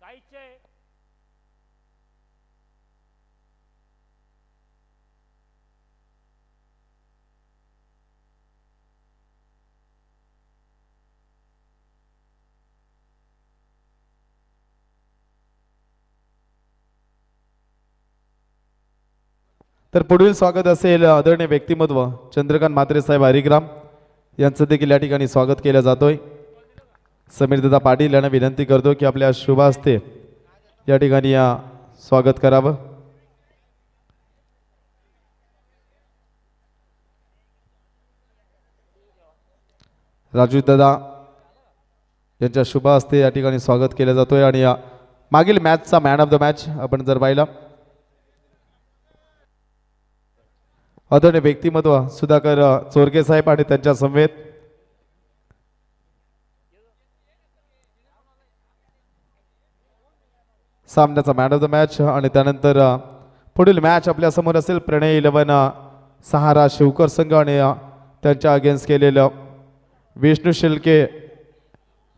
तर पुढील स्वागत असेल आदरणीय व्यक्तिमत्व चंद्रकांत म्हात्रे साहेब हरिग्राम यांचं देखील या ठिकाणी स्वागत केलं जातोय। समीरदादा पाटील यांना विनंती करतो की आपल्या शुभ हस्ते या ठिकाणी स्वागत करावं। राजू दादा यांच्या शुभ हस्ते या ठिकाणी स्वागत केलं जातोय। आणि मागील मॅचचा मॅन ऑफ द मॅच आपण जर पाहिला आदरणीय व्यक्तिमत्व सुधाकर चोरके साहेब आणि त्यांच्या समवेत सामन्याचा मॅन ऑफ द मॅच। आणि त्यानंतर पुढील मॅच आपल्या समोर असेल प्रणय 11 सहारा शिवकर संघ आणि त्यांच्या अगेन्स्ट केलेलं विष्णू शेलके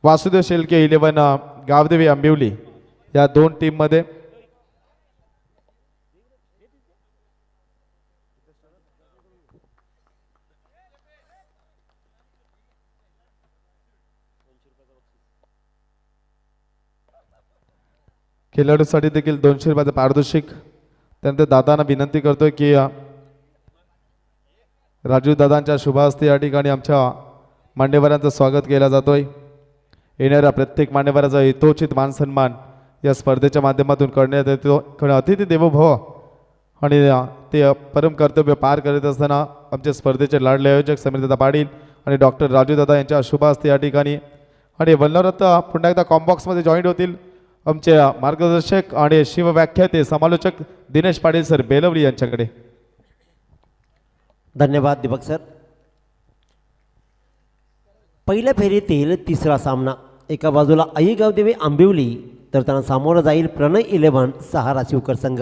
वासुदेव शेलके 11 गावदेवी आंबिवली या दोन टीम मध्ये खेळाडूसाठी देखील 200 रुपयाचं पारितोषिक। त्यानंतर दादांना विनंती करतोय की राजू दादांच्या शुभ हस्ते या ठिकाणी आमच्या मान्यवरांचं स्वागत केलं जातोय। येणाऱ्या प्रत्येक मान्यवराचा यथोचित मान सन्मान या स्पर्धेच्या माध्यमातून करण्यात येतो। अतिथी देवो भव आणि ते परम कर्तव्य पार करत असताना आमच्या स्पर्धेचे लाडले आयोजक समीरदादा पाटील आणि डॉक्टर राजू दादा यांच्या शुभ हस्ते या ठिकाणी आणि वल्लरत्न पुन्हा एकदा कॉम्बॉक्समध्ये जॉईन होतील आमचे मार्गदर्शक आणि शिवव्याख्याते समालोचक दिनेश पाटील सर बेलवली यांच्याकडे। धन्यवाद दीपक सर। पहिल्या फेरीतील तिसरा सामना एका बाजूला आई गावदेवी आंबिवली तर त्यांना सामोरं जाईल प्रणय 11 सहारा शिवकर संघ।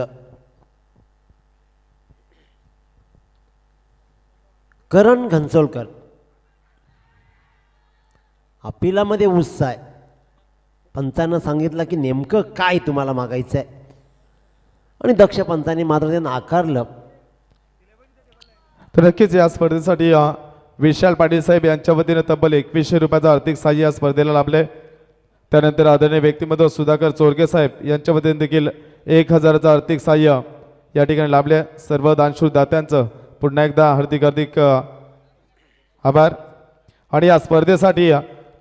करण घनसोलकर अपिलामध्ये उत्साह आहे। पंचांना सांगितलं की नेमकं काय तुम्हाला मागायचं आहे आणि दक्ष पंचांनी मात्र ते नाकारलं। तर नक्कीच या स्पर्धेसाठी विशाल पाटील साहेब यांच्या वतीने तब्बल 2100 रुपयाचं आर्थिक सहाय्य या स्पर्धेला लाभले। त्यानंतर आदरणीय व्यक्तिमत्व सुधाकर चोरके साहेब यांच्या वतीने देखील 1000चं आर्थिक सहाय्य या ठिकाणी लाभले। सर्व दानशूर दात्यांचं पुन्हा एकदा हार्दिक आभार। आणि या स्पर्धेसाठी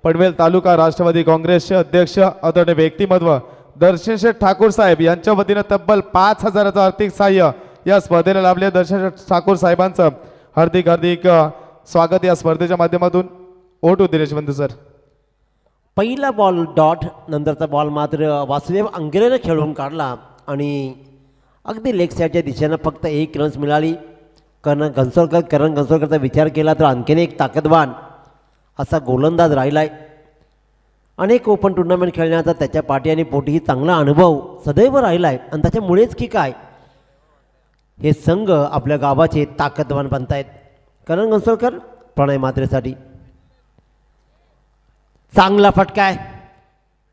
पनवेल तालुका राष्ट्रवादी काँग्रेसचे अध्यक्ष आदरणीय व्यक्तिमत्व दर्शन शेठ ठाकूर साहेब यांच्या वतीने तब्बल 5000चं आर्थिक सहाय्य या स्पर्धेला लाभले। दर्शन शेठ ठाकूर साहेबांचं हार्दिक स्वागत या स्पर्धेच्या माध्यमातून। ओटू दिनेश बंधू सर। पहिला बॉल डॉट नंतरचा बॉल मात्र वासुदेव अंगेरेने खेळून काढला आणि अगदी लेग साईडच्या दिशेनं फक्त 1 रन्स मिळाली। करण घनसोलकरचा विचार केला तर आणखीन एक ताकदवान असा गोलंदाज राहिलाय। अनेक ओपन टुर्नामेंट खेळण्याचा त्याच्या पाठी आणि पोटीही चांगला अनुभव सदैव राहिलाय आणि त्याच्यामुळेच की काय हे संघ आपल्या गावाचे ताकदवान बनतायत। करण घनसोलकर प्रणय मात्रेसाठी चांगला फटका आहे।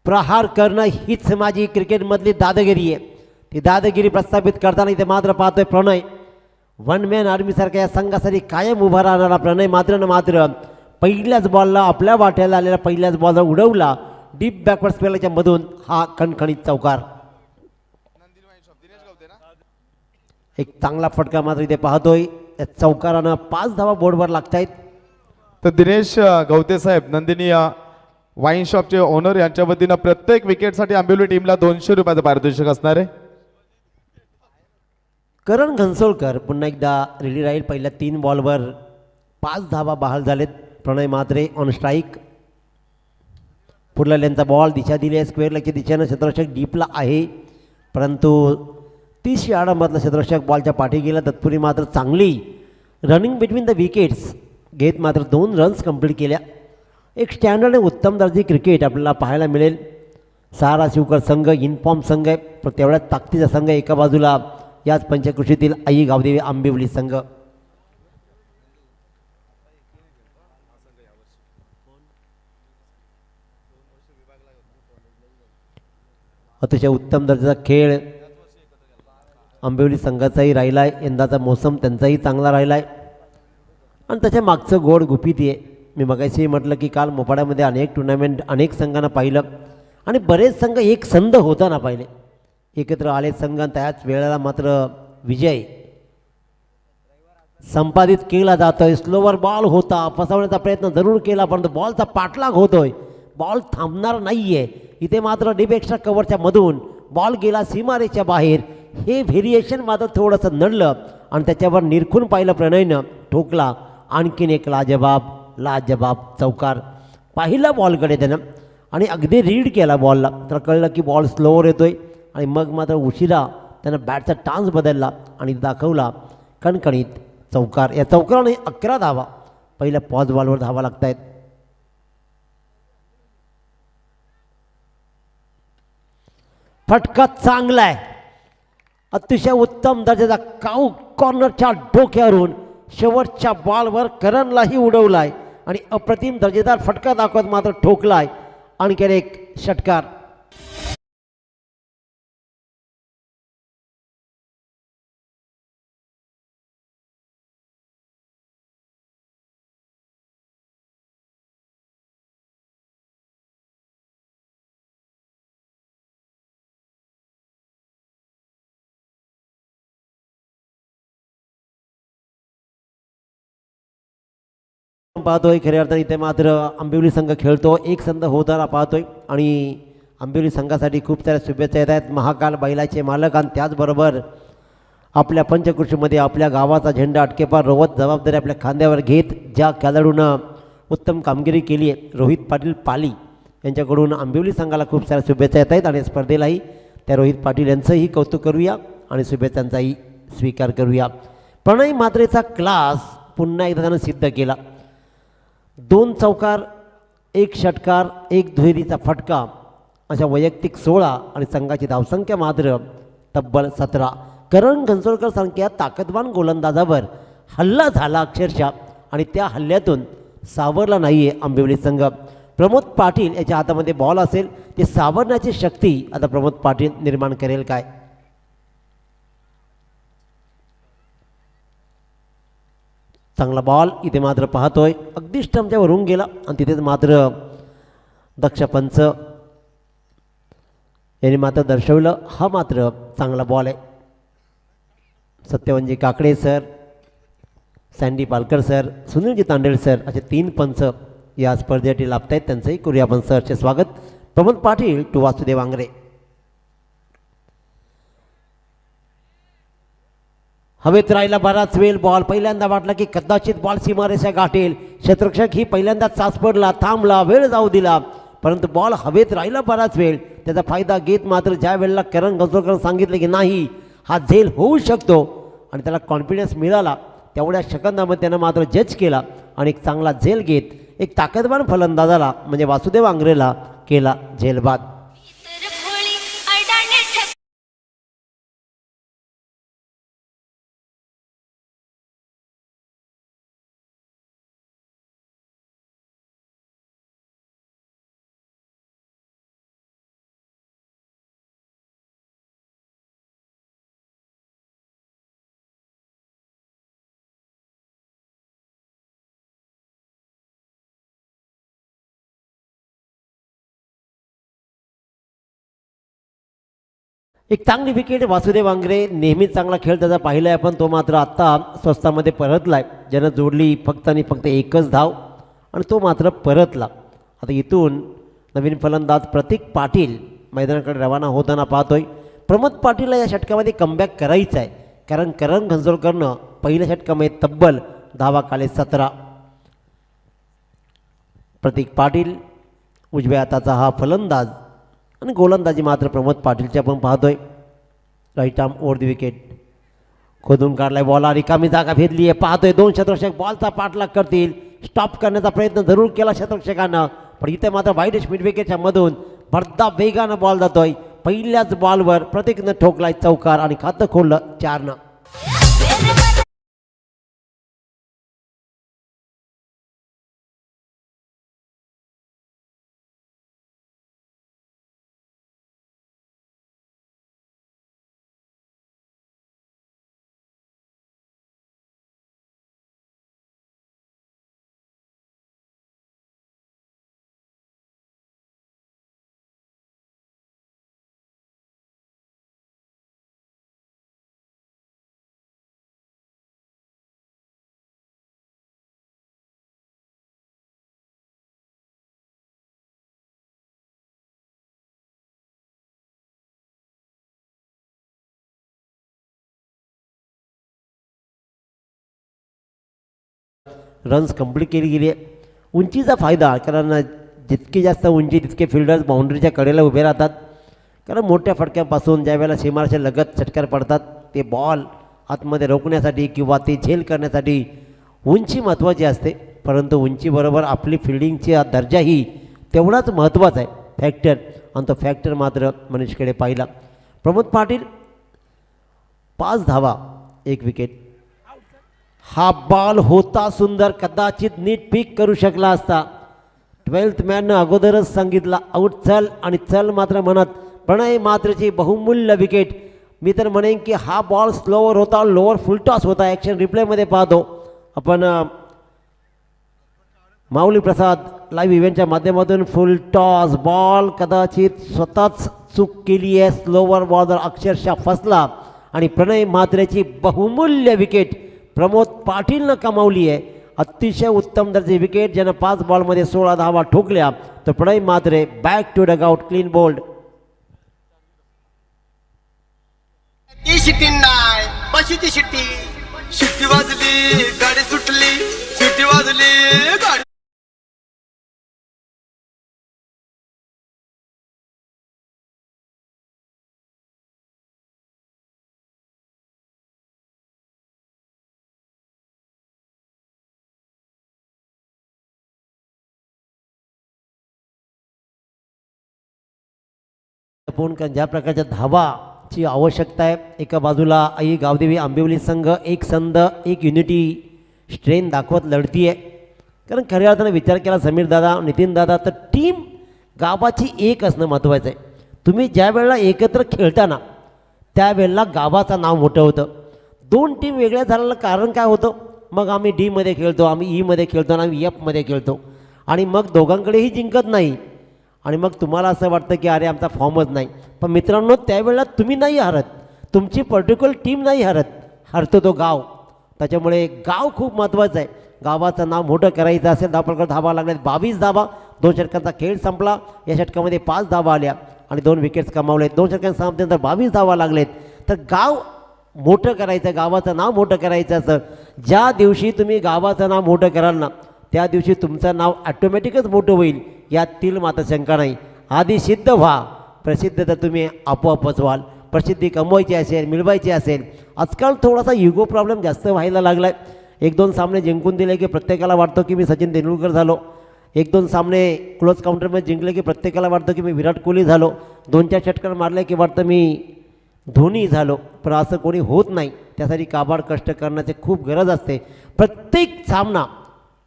प्रहार करणं हीच माझी क्रिकेटमधली दादागिरी आहे। ती दादागिरी प्रस्थापित करताना इथे मात्र पाहतोय प्रणय वन मॅन आर्मीसारख्या या संघासाठी कायम उभा राहणारा प्रणय मात्र पहिल्याच बॉलला आपल्या वाट्याला आलेला पहिल्याच बॉलला उडवला डीप बॅकवर्ड स्पेलच्या मधून हा खणखणीत चौकार। एक चांगला फटका मात्र इथे पाहतोय। या चौकारानं 5 धावा बोर्डवर लागतायत। तर दिनेश गवते साहेब नंदिनी वाईन शॉपचे ओनर यांच्या वतीनं प्रत्येक विकेटसाठी आंबिवली टीमला 200 रुपयाचं पारितोषिक असणार आहे। करण घनसोलकर पुन्हा एकदा रेडी राहील। पहिल्या 3 बॉलवर 5 धावा बहाल झालेत। प्रणय मात्रे ऑन स्ट्राईक। पुढला लेनचा बॉल दिशा दिली आहे स्क्वेअर लेगच्या दिशेनं क्षेत्ररक्षक डीपला आहे परंतु 30 यार्डामधला क्षेत्ररक्षक बॉलच्या पाठी गेला। तत्पूर्वी मात्र चांगली रनिंग बिटवीन द विकेट्स घेत मात्र 2 रन्स कंप्लीट केल्या। एक स्टँडर्ड आणि उत्तम दर्जाची क्रिकेट आपल्याला पाहायला मिळेल। सहारा शिवकर संघ इनफॉर्म संघ आहे पण तेवढ्याच ताकदीचा संघ एका बाजूला याच पंचकृषीतील आई गावदेवी आंबिवली संघ। अतिशय उत्तम दर्जाचा खेळ आंबिवली संघाचाही राहिला आहे. यंदाचा मोसम त्यांचाही चांगला राहिला आहे आणि त्याच्या मागचं गोड गुपित आहे. मी मगाशी म्हटलं की काल मोपाड्यामध्ये अनेक टुर्नामेंट अनेक संघांना पाहिलं आणि बरेच संघ एक संध होताना पाहिले, एकत्र आले संघ आणि त्याच वेळेला मात्र विजय संपादित केला जातोय. स्लोवर बॉल होता, फसवण्याचा प्रयत्न जरूर केला परंतु बॉलचा पाठलाग होतोय, बॉल थांबणार नाही आहे. इथे मात्र डीप एक्स्ट्रा कव्हरच्या मधून बॉल गेला सीमारेच्या बाहेर. हे व्हेरिएशन मात्र थोडंसं नडलं आणि त्याच्यावर निरखून पाहिलं प्रणयनं, ठोकला आणखीन एक लाजबाब चौकार. पहिला बॉलकडे त्यानं आणि अगदी रीड केला बॉलला, तर कळलं की बॉल स्लोवर येतोय आणि मग मात्र उशिरा त्यानं बॅटचा टान्स बदलला आणि दाखवला कणकणीत चौकार. या चौकाराने 11 धावा पहिल्या पॉज बॉलवर धावा लागत आहेत. फटका चांगला आहे, अतिशय उत्तम दर्जाचा काऊ कॉर्नरच्या डोक्यावरून शेवटच्या बॉलवर करणलाही उडवलाय आणि अप्रतिम दर्जेदार फटका दाखवत मात्र ठोकलाय. आणखी एक षटकार. पाहतोय खऱ्या अर्थाने इथे मात्र आंबिवली संघ खेळतो, एक संघ होताना पाहतोय आणि आंबिवली संघासाठी खूप साऱ्या शुभेच्छा येत आहेत. महाकाल बैलाचे मालक आणि त्याचबरोबर आपल्या पंचकृषीमध्ये आपल्या गावाचा झेंडा अटकेपार रोवत जबाबदारी आपल्या खांद्यावर घेत ज्या खेळाडूनं उत्तम कामगिरी केली आहे, रोहित पाटील पाली यांच्याकडून आंबिवली संघाला खूप साऱ्या शुभेच्छा येत आहेत आणि स्पर्धेलाही त्या रोहित पाटील यांचंही कौतुक करूया आणि शुभेच्छांचाही स्वीकार करूया. प्रणय मात्रेचा क्लास पुन्हा एकदा त्यानं सिद्ध केला. 2 चौकार, 1 षटकार, 1 दुहेरीचा फटका अशा वैयक्तिक 16 आणि संघाची धावसंख्या मात्र तब्बल 17. करण घनसोळकर सारख्या ताकदवान गोलंदाजावर हल्ला झाला अक्षरशः आणि त्या हल्ल्यातून सावरला नाही आहे आंबिवली संघ. प्रमोद पाटील याच्या हातामध्ये बॉल असेल, ते सावरण्याची शक्ती आता प्रमोद पाटील निर्माण करेल काय? चांगला बॉल इथे मात्र पाहतोय अगदी स्टंपच्या वरून गेला आणि तिथेच मात्र दक्ष पंच यांनी मात्र दर्शवलं हा मात्र चांगला बॉल आहे. Satyavanji Kakade sir, Sandy Palkar sir, Sunilji Tandel sir असे 3 पंच या स्पर्धेसाठी लाभत आहेत. त्यांचंही करूया आपण सरचे स्वागत. प्रमोद पाटील टू वासुदेव आंग्रे. हवेत राहिला बराच वेळ, बॉल पहिल्यांदा वाटला की कदाचित बॉल सीमारेषा गाठेल, क्षेत्ररक्षक ही पहिल्यांदाच साच पडला, थांबला, वेळ जाऊ दिला, परंतु बॉल हवेत राहिला बराच वेळ. त्याचा फायदा घेत मात्र ज्या वेळेला करण घनसोळकर सांगितले की नाही हा झेल होऊ शकतो आणि त्याला कॉन्फिडन्स मिळाला, तेवढ्या सेकंदामध्ये त्यानं मात्र जज केला आणि एक चांगला झेल घेत एक ताकदवान फलंदाजाला म्हणजे वासुदेव आंग्रेला केला झेलबाद. एक चांगली विकेट वासुदेव आंग्रे, नेहमीच चांगला खेळ त्याचा पाहिला आहे, पण तो मात्र आत्ता स्वस्तामध्ये परतलाय. ज्यानं जोडली फक्त आणि फक्त एकच धाव आणि तो मात्र परतला. आता इथून नवीन फलंदाज प्रतीक पाटील मैदानाकडे रवाना होताना पाहतोय. प्रमोद पाटीलला या षटकामध्ये कमबॅक करायचं आहे, कारण करण घनसोळकरनं पहिल्या षटकामध्ये तब्बल धावा काढले 17. प्रतीक पाटील उजव्या हाताचा हा फलंदाज आणि गोलंदाजी मात्र प्रमोद पाटीलच्या पण पाहतोय. Right arm over the wicket, खोदून काढलाय बॉल, रिकामी जागा भेदली आहे. पाहतोय 2 क्षेत्ररक्षक बॉलचा पाठलाग करतील, स्टॉप करण्याचा प्रयत्न जरूर केला क्षेत्ररक्षकांना, पण इथे मात्र वाईड मिड विकेटच्या मधून भरदा वेगानं बॉल जातोय. पहिल्याच बॉलवर प्रतीकनं ठोकलाय चौकार आणि खातं खोललं 4. रन्स कंप्लीट केली गेली आहे. उंचीचा फायदा, कारण जितकी जास्त उंची तितके फिल्डर्स बाउंड्रीच्या कडेला उभे राहतात, कारण मोठ्या फटक्यापासून ज्या वेळेला सीमारेषा लगत षटकार पडतात ते बॉल आतमध्ये रोखण्यासाठी किंवा ते झेल करण्यासाठी उंची महत्त्वाची असते. परंतु उंचीबरोबर आपली फिल्डिंगचा दर्जाही तेवढाच महत्त्वाचा आहे, फॅक्टर, आणि तो फॅक्टर मात्र मनीषकडे पाहिला. प्रमोद पाटील 5 धावा 1 विकेट. हा बॉल होता सुंदर, कदाचित नीट पिक करू शकला असता. 12th मॅननं अगोदरच सांगितलं आऊट चल, आणि चल मात्र म्हणत प्रणय मात्रची बहुमूल्य विकेट. मी तर म्हणेन की हा बॉल स्लोवर होता, लोअर फुलटॉस होता. ॲक्शन रिप्लेमध्ये पाहतो आपण माऊली प्रसाद लाईव्ह इव्हेंटच्या माध्यमातून. फुल टॉस बॉल कदाचित स्वतःच चूक केली आहे, स्लोवर बॉलर अक्षरशः फसला, आणि प्रणय म्हात्रेची बहुमूल्य विकेट प्रमोद पाटीलनं कमावली आहे. अतिशय उत्तम दर्जाची विकेट, ज्यानं 5 बॉलमध्ये 16 धावा ठोकल्या. तर Pranay Mhatre back to dugout, clean bowled. ती शिट्टी नाही बशीची शिट्टी, शिट्टी वाजली गाडी सुटली, शिट्टी वाजली गाडी. आपण ज्या प्रकारच्या धावाची आवश्यकता आहे, एका बाजूला आई गावदेवी आंबिवली संघ एक संध एक युनिटी स्ट्रेन दाखवत लढती आहे. कारण खऱ्या अर्थानं विचार केला समीर दादा, नितीन दादा, तर टीम गावाची एक असणं महत्त्वाचं आहे. तुम्ही ज्या वेळेला एकत्र खेळताना त्यावेळेला गावाचं नाव मोठं होतं. 2 टीम वेगळ्या झालेलं कारण काय होतं, मग आम्ही डीमध्ये खेळतो, आम्ही ईमध्ये खेळतो, आणि आम्ही एफमध्ये खेळतो, आणि मग दोघांकडेही जिंकत नाही, आणि मग तुम्हाला असं वाटतं की अरे आमचा फॉर्मच नाही. पण मित्रांनो, त्यावेळेला तुम्ही नाही हरत, तुमची पर्टिक्युलर टीम नाही हरत, हरतो तो गाव. त्याच्यामुळे गाव खूप महत्त्वाचं आहे. गावाचं नाव मोठं करायचं असेल, धावपळकर धावा लागल्यात 22 धावा. 2 षटकांचा खेळ संपला. या षटकामध्ये 5 धावा आल्या आणि 2 विकेट्स कमावलेत. 2 षटकांच्या संपल्यानंतर 22 धावा लागलेत. तर गाव मोठं करायचं, गावाचं नाव मोठं करायचं असं, ज्या दिवशी तुम्ही गावाचं नाव मोठं कराल ना, त्या दिवशी तुमचं नाव ॲटोमॅटिकच मोठं होईल, यातील मात्र शंका नाही. आधी सिद्ध व्हा, प्रसिद्ध तर तुम्ही आपोआपच व्हाल. प्रसिद्धी कमवायची असेल, मिळवायची असेल. आजकाल थोडासा युगो प्रॉब्लेम जास्त व्हायला लागला आहे. 1-2 सामने जिंकून दिले की प्रत्येकाला वाटतं की मी सचिन तेंडुलकर झालो. 1-2 सामने क्लोज काउंटरमध्ये जिंकले की प्रत्येकाला वाटतं की मी विराट कोहली झालो. 2-4 षटकार मारले की वाटतं मी धोनी झालो. पण असं कोणी होत नाही. त्यासाठी काबाड कष्ट करण्याची खूप गरज असते. प्रत्येक सामना,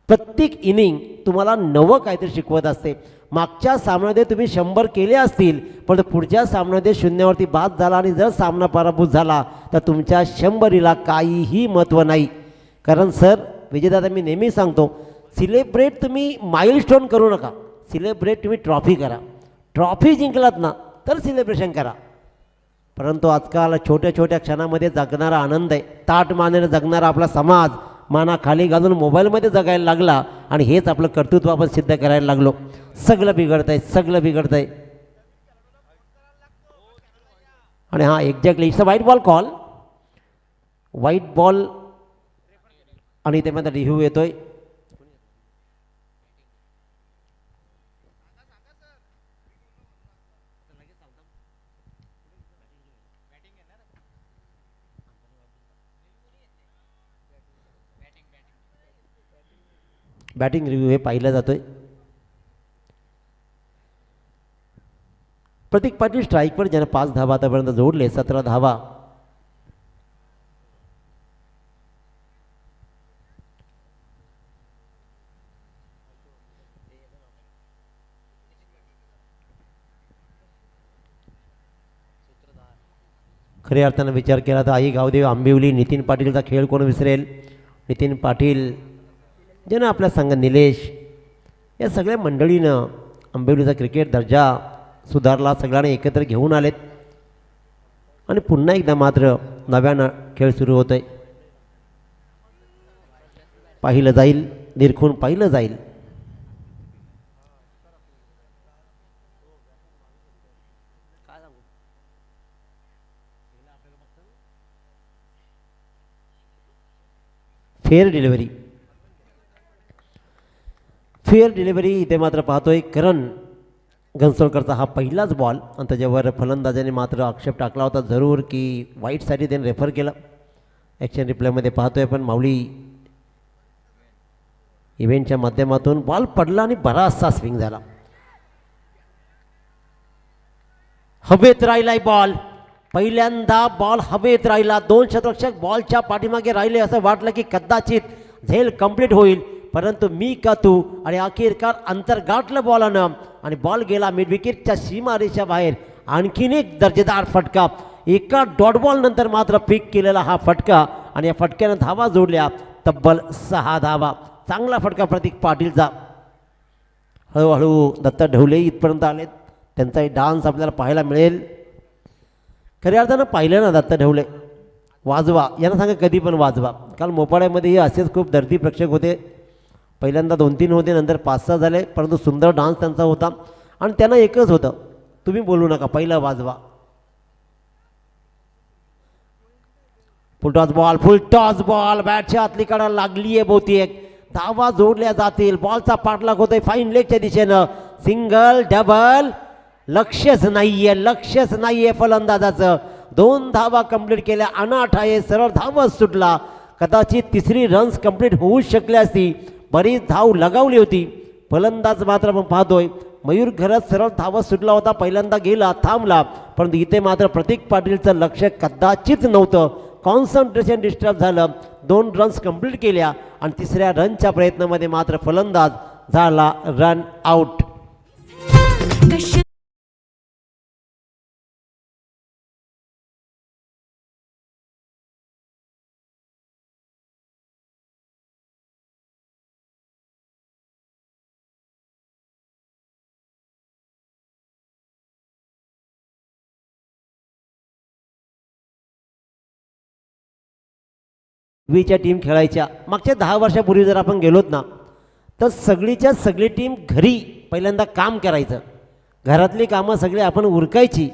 प्रत्येक इनिंग तुम्हाला नवं काहीतरी शिकवत असते. मागच्या सामन्यामध्ये तुम्ही 100 केले असतील, पण पुढच्या सामन्यामध्ये 0वरती बाद झाला, आणि जर सामना पराभूत झाला तर तुमच्या 100ला काहीही महत्त्व नाही. कारण सर विजयदादा, मी नेहमी सांगतो, सिलेब्रेट तुम्ही माइलस्टोन करू नका, सिलेब्रेट तुम्ही ट्रॉफी करा. ट्रॉफी जिंकलात ना तर सिलेब्रेशन करा. परंतु आजकाल छोट्या छोट्या क्षणामध्ये जगणारा आनंद आहे, ताट मानेने जगणारा आपला समाज माना खाली घालून मोबाईलमध्ये जगायला लागला, आणि हेच आपलं कर्तृत्व आपण सिद्ध करायला लागलो. सगळं बिघडतं आहे, सगळं बिघडतं आहे. आणि हां, एक्झॅक्टली, इट्स अ वाईट बॉल कॉल, वाईट बॉल, आणि त्यामध्ये रिव्ह्यू येतोय. बॅटिंग रिव्ह्यू हे पाहिलं जातोय. प्रतीक पाटील स्ट्राईकवर, ज्यानं 5 धावा आतापर्यंत जोडले, 17 धावा. खऱ्या अर्थानं विचार केला तर आई गावदेव आंबिवली, नितीन पाटीलचा खेळ कोण विसरेल. नितीन पाटील, ज्यानं आपला संघ, निलेश, या सगळ्या मंडळीनं आंबिवलीचा क्रिकेट दर्जा सुधारला, सगळ्यांना एकत्र घेऊन आलेत, आणि पुन्हा एकदा मात्र नव्यानं खेळ सुरू होत आहे. पाहिलं जाईल, निरखून पाहिलं जाईल. Fair delivery. स्क्वेअर डिलिव्हरी इथे मात्र पाहतोय करण घनसोलकरचा हा पहिलाच बॉल आणि त्याच्यावर फलंदाजाने मात्र आक्षेप टाकला होता जरूर की वाईटसाठी त्याने रेफर केलं. ॲक्शन रिप्लायमध्ये पाहतोय पण माऊली इव्हेंटच्या माध्यमातून बॉल पडला आणि बराचसा स्विंग झाला. हवेत राहिलाय बॉल, पहिल्यांदा बॉल हवेत राहिला. 2 षटरक्षक बॉलच्या पाठीमागे राहिले. असं वाटलं की कदाचित झेल कंप्लीट होईल, परंतु मी का तू आणि अखेरकार अंतर गाठलं बॉलानं आणि बॉल गेला मिड विकेटच्या सीमारेषा बाहेर. आणखीन एक दर्जेदार फटका, एका डॉट बॉल नंतर मात्र पिक केलेला हा फटका आणि या फटक्यानं धावा जोडल्या तब्बल 6 धावा. चांगला फटका प्रतीक पाटीलचा. हळूहळू दत्ता ढवले इथपर्यंत आलेत, त्यांचाही डान्स आपल्याला पाहायला मिळेल. खऱ्या अर्थानं पाहिलं ना दत्ता ढवले, वाजवा यांना सांगा कधी पण वाजवा. काल मोपाड्यामध्येही असेच खूप दर्दी प्रेक्षक होते. पहिल्यांदा 2-3 होते, नंतर 5-6 झाले, परंतु सुंदर डान्स त्यांचा होता आणि त्यांना एकच होतं, तुम्ही बोलू नका, पहिला वाजवा. फुल टॉस बॉल बॅटच्या आतली काढायला लागली आहे बहुतेक. धावा जोडल्या जातील, बॉलचा पाठलाग होतोय फाईन लेगच्या दिशेनं. सिंगल डबल, लक्षच नाहीये फलंदाजाचं. 2 धावा कंप्लीट केल्या, अनाठ आहे, सरळ धावच सुटला. कदाचित तिसरी रन्स कंप्लीट होऊ शकली असती, बरीच धाव लगावली होती. फलंदाज मात्र आपण पाहतोय मयूर घरत सरळ धावत सुटला होता, पहिल्यांदा गेला, थांबला, परंतु इथे मात्र प्रतीक पाटीलचं लक्ष कदाचित नव्हतं. कॉन्सन्ट्रेशन डिस्टर्ब झालं. 2 रन्स कंप्लीट केल्या आणि तिसऱ्या रनच्या प्रयत्नामध्ये मात्र फलंदाज झाला रन आउट. वीच्या टीम खेळायच्या. मागच्या 10 वर्षापूर्वी जर आपण गेलोत ना, तर सगळीच्या सगळी टीम घरी पहिल्यांदा काम करायचं, घरातली कामं सगळी आपण उरकायची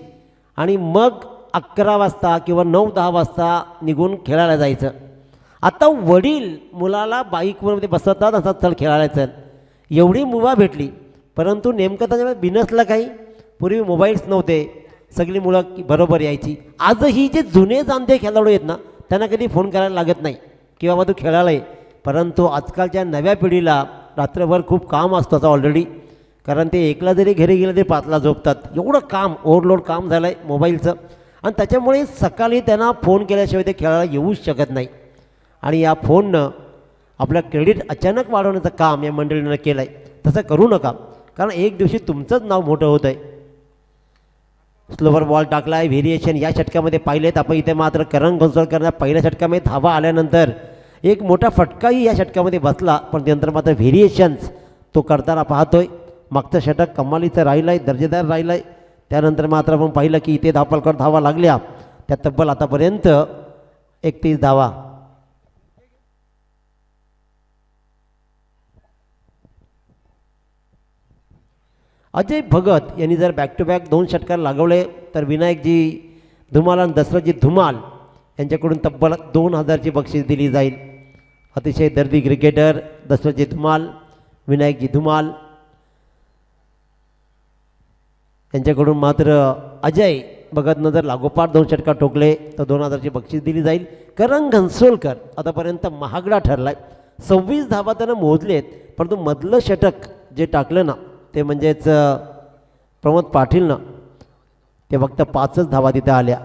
आणि मग 11 वाजता किंवा 9-10 वाजता निघून खेळायला जायचं. आता वडील मुलाला बाईकवरमध्ये बसवतात, असा चल खेळायला चल. एवढी मुभा भेटली, परंतु नेमकं त्याच्यामध्ये बिनसलं काही. पूर्वी मोबाईल्स नव्हते, सगळी मुलं बरोबर यायची. आजही जे जुने जाणते खेळाडू आहेत ना, त्यांना कधी फोन करायला लागत नाही की बाबा तू खेळायला आहे. परंतु आजकालच्या नव्या पिढीला रात्रभर खूप काम असतं आता ऑलरेडी, कारण ते एकला जरी घरी गेलं तरी 5ला झोपतात. एवढं काम, ओव्हरलोड काम झालं आहे मोबाईलचं, आणि त्याच्यामुळे सकाळी त्यांना फोन केल्याशिवाय ते खेळायला येऊच शकत नाही. आणि या फोननं आपलं क्रेडिट अचानक वाढवण्याचं काम या मंडळीनं केलं आहे. तसं करू नका, कारण एक दिवशी तुमचंच नाव मोठं होतं आहे. स्लोवर बॉल टाकला आहे, व्हेरिएशन या षटकामध्ये पाहिलेत आपण. इथे मात्र करण घनसोलकरला पहिल्या षटकामध्ये धावा आल्यानंतर एक मोठा फटकाही या षटकामध्ये बसला, पण त्यानंतर मात्र व्हेरिएशन्स तो करताना पाहतोय. मागचं षटक कमालीचं राहिलं आहे, दर्जेदार राहिलं आहे. त्यानंतर मात्र आपण पाहिलं की इथे धावपलकर धावा लागल्या, त्या तब्बल आतापर्यंत 31 धावा. अजय भगत यांनी जर बॅक टू बॅक 2 षटकार लागवले तर विनायकजी धुमाल आणि दशरथजी धुमाल यांच्याकडून तब्बल 2000ची बक्षीस दिली जाईल. अतिशय दर्दी क्रिकेटर दशरथजी धुमाल, विनायकजी धुमाल यांच्याकडून मात्र अजय भगतनं जर लागोपाठ 2 षटकार ठोकले तर 2000ची बक्षीस दिली जाईल. करण घनसोलकर आतापर्यंत महागडा ठरलाय. 26 धावा त्यानं मोजलेत, परंतु मधलं षटक जे टाकलं ना, ते म्हणजेच प्रमोद पाटीलनं, ते फक्त 5च धावा तिथे आल्या.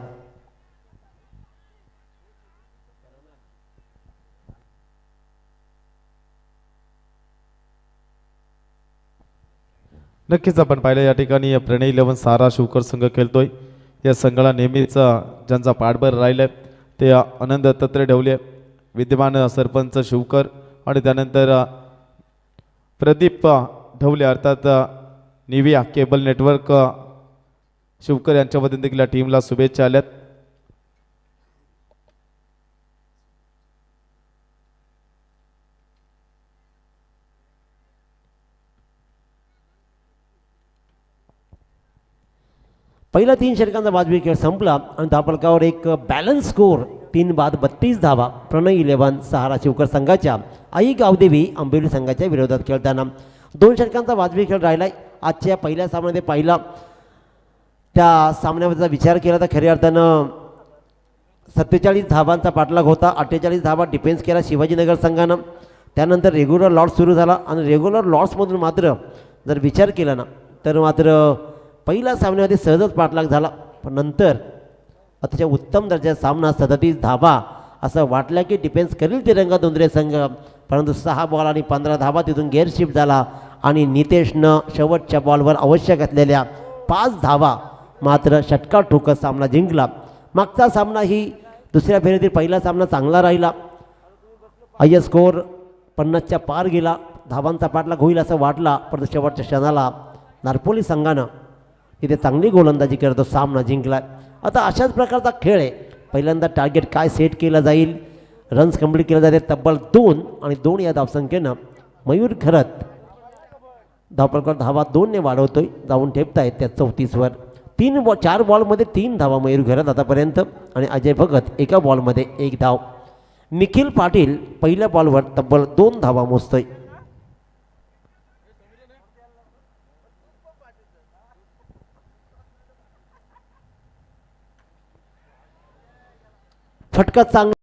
नक्कीच आपण पाहिलं या ठिकाणी प्रणय 11 सारा शिवकर संघ खेळतोय. या संघाला नेहमीच ज्यांचा पाठबळ राहिलाय ते आनंद दत्तात्रय ढवले, विद्यमान सरपंच शिवकर आणि त्यानंतर प्रदीप ढवले अर्थात निविया केबल नेटवर्क शिवकर यांच्या वतीने देखील या टीमला शुभेच्छा आल्यात. पहिला 3 षटकांचा वाजवी खेळ संपला आणि धावफलकावर एक बॅलन्स स्कोर 3 बाद 32 धावा प्रणय 11 सहारा शिवकर संघाच्या आई गावदेवी आंबेली संघाच्या विरोधात खेळताना. 2 षटकांचा वाजवी खेळ राहिलाय आजच्या पहिल्या सामन्यामध्ये. पाहिला त्या सामन्याचा विचार केला तर खऱ्या अर्थानं 47 धावांचा पाठलाग होता. 48 धावा डिफेन्स केला शिवाजीनगर संघानं. त्यानंतर रेग्युलर लॉस सुरू झाला आणि रेग्युलर लॉसमधून मात्र जर विचार केला ना तर मात्र पहिल्या सामन्यामध्ये सहजच पाठलाग झाला. पण नंतर अतिशय उत्तम दर्जाचा सामना 37 धावा असं वाटलं की डिफेन्स करील तिरंगा दोंदरे संघ, परंतु 6 बॉल आणि 15 धावा तिथून गेअरशिफ्ट झाला आणि नितेशनं शेवटच्या बॉलवर आवश्यक असलेल्या 5 धावा मात्र षटकार ठोकत सामना जिंकला. मागचा सामना ही दुसऱ्या फेरीतील पहिला सामना चांगला राहिला. हाय स्कोअर 50च्या पार गेला. धावांचा पाठलाग होईल असं वाटला, परंतु शेवटच्या क्षणाला नारपोली संघानं तिथे चांगली गोलंदाजी करतो सामना जिंकला. आता अशाच प्रकारचा खेळ आहे. पहिल्यांदा टार्गेट काय सेट केलं जाईल, रन्स कंप्लीट केले जाते तब्बल 2 आणि 2 या धावसंख्येनं मयूर खरत धावपळकर धावा 2 ने वाढवतोय, जाऊन ठेपतायत त्या 34वर. 4 बॉलमध्ये 3 धावा मयूर खरत आतापर्यंत आणि अजय भगत एका बॉलमध्ये 1 धाव. निखिल पाटील पहिल्या बॉलवर तब्बल 2 धावा मोजतोय. फटका चांगला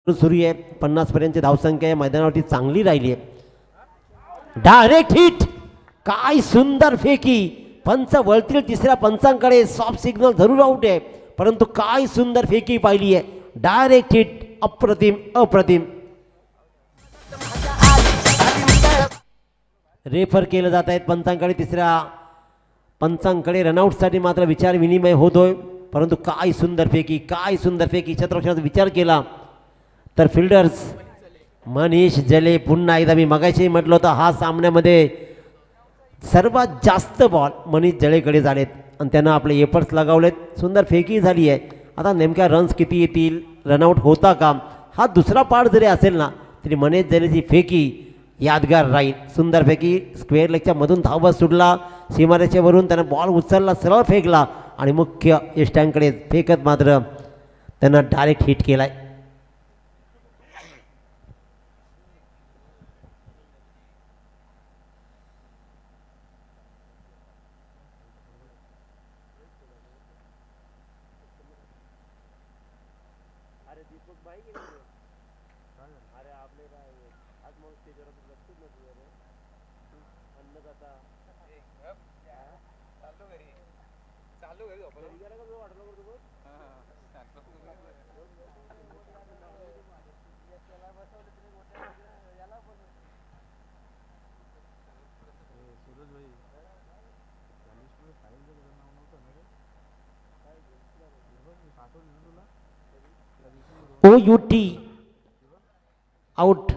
सुरू आहे. 50 पर्यंतची धावसंख्या या मैदानावरती चांगली राहिली आहे. डायरेक्ट हिट, काय सुंदर फेकी. पंच वळतील तिसऱ्या पंचांकडे, सॉफ्ट सिग्नल जरूर आउट आहे, परंतु काय सुंदर फेकी पाहिली आहे. डायरेक्ट हिट, अप्रतिम अप्रतिम. रेफर केलं जात आहेत पंचांकडे, तिसऱ्या पंचांकडे रनआउटसाठी मात्र विचार विनिमय होतोय, परंतु काय सुंदर फेकी, काय सुंदर फेकी. क्षेत्ररक्षणाचा विचार केला तर फिल्डर्स मनीष जले पुन्हा एकदा, मी मगाशी म्हटलं होतं हा सामन्यामध्ये सर्वात जास्त बॉल मनीष जलेकडे झालेत आणि त्यांना आपले एफर्ट्स लगावलेत. सुंदर फेकी झाली आहे. आता नेमक्या रन्स किती येतील, रनआउट होता का, हा दुसरा पार्ट जरी असेल ना तरी मनीष जलेची फेकी यादगार राहील. सुंदर फेकी, स्क्वेअर लेगच्या मधून धावत सुटला, सीमारेषेवरून त्यानं बॉल उचलला, सरळ फेकला आणि मुख्य यष्ट्यांकडे फेकत मात्र त्यांना डायरेक्ट हिट केलाय. OUT आउट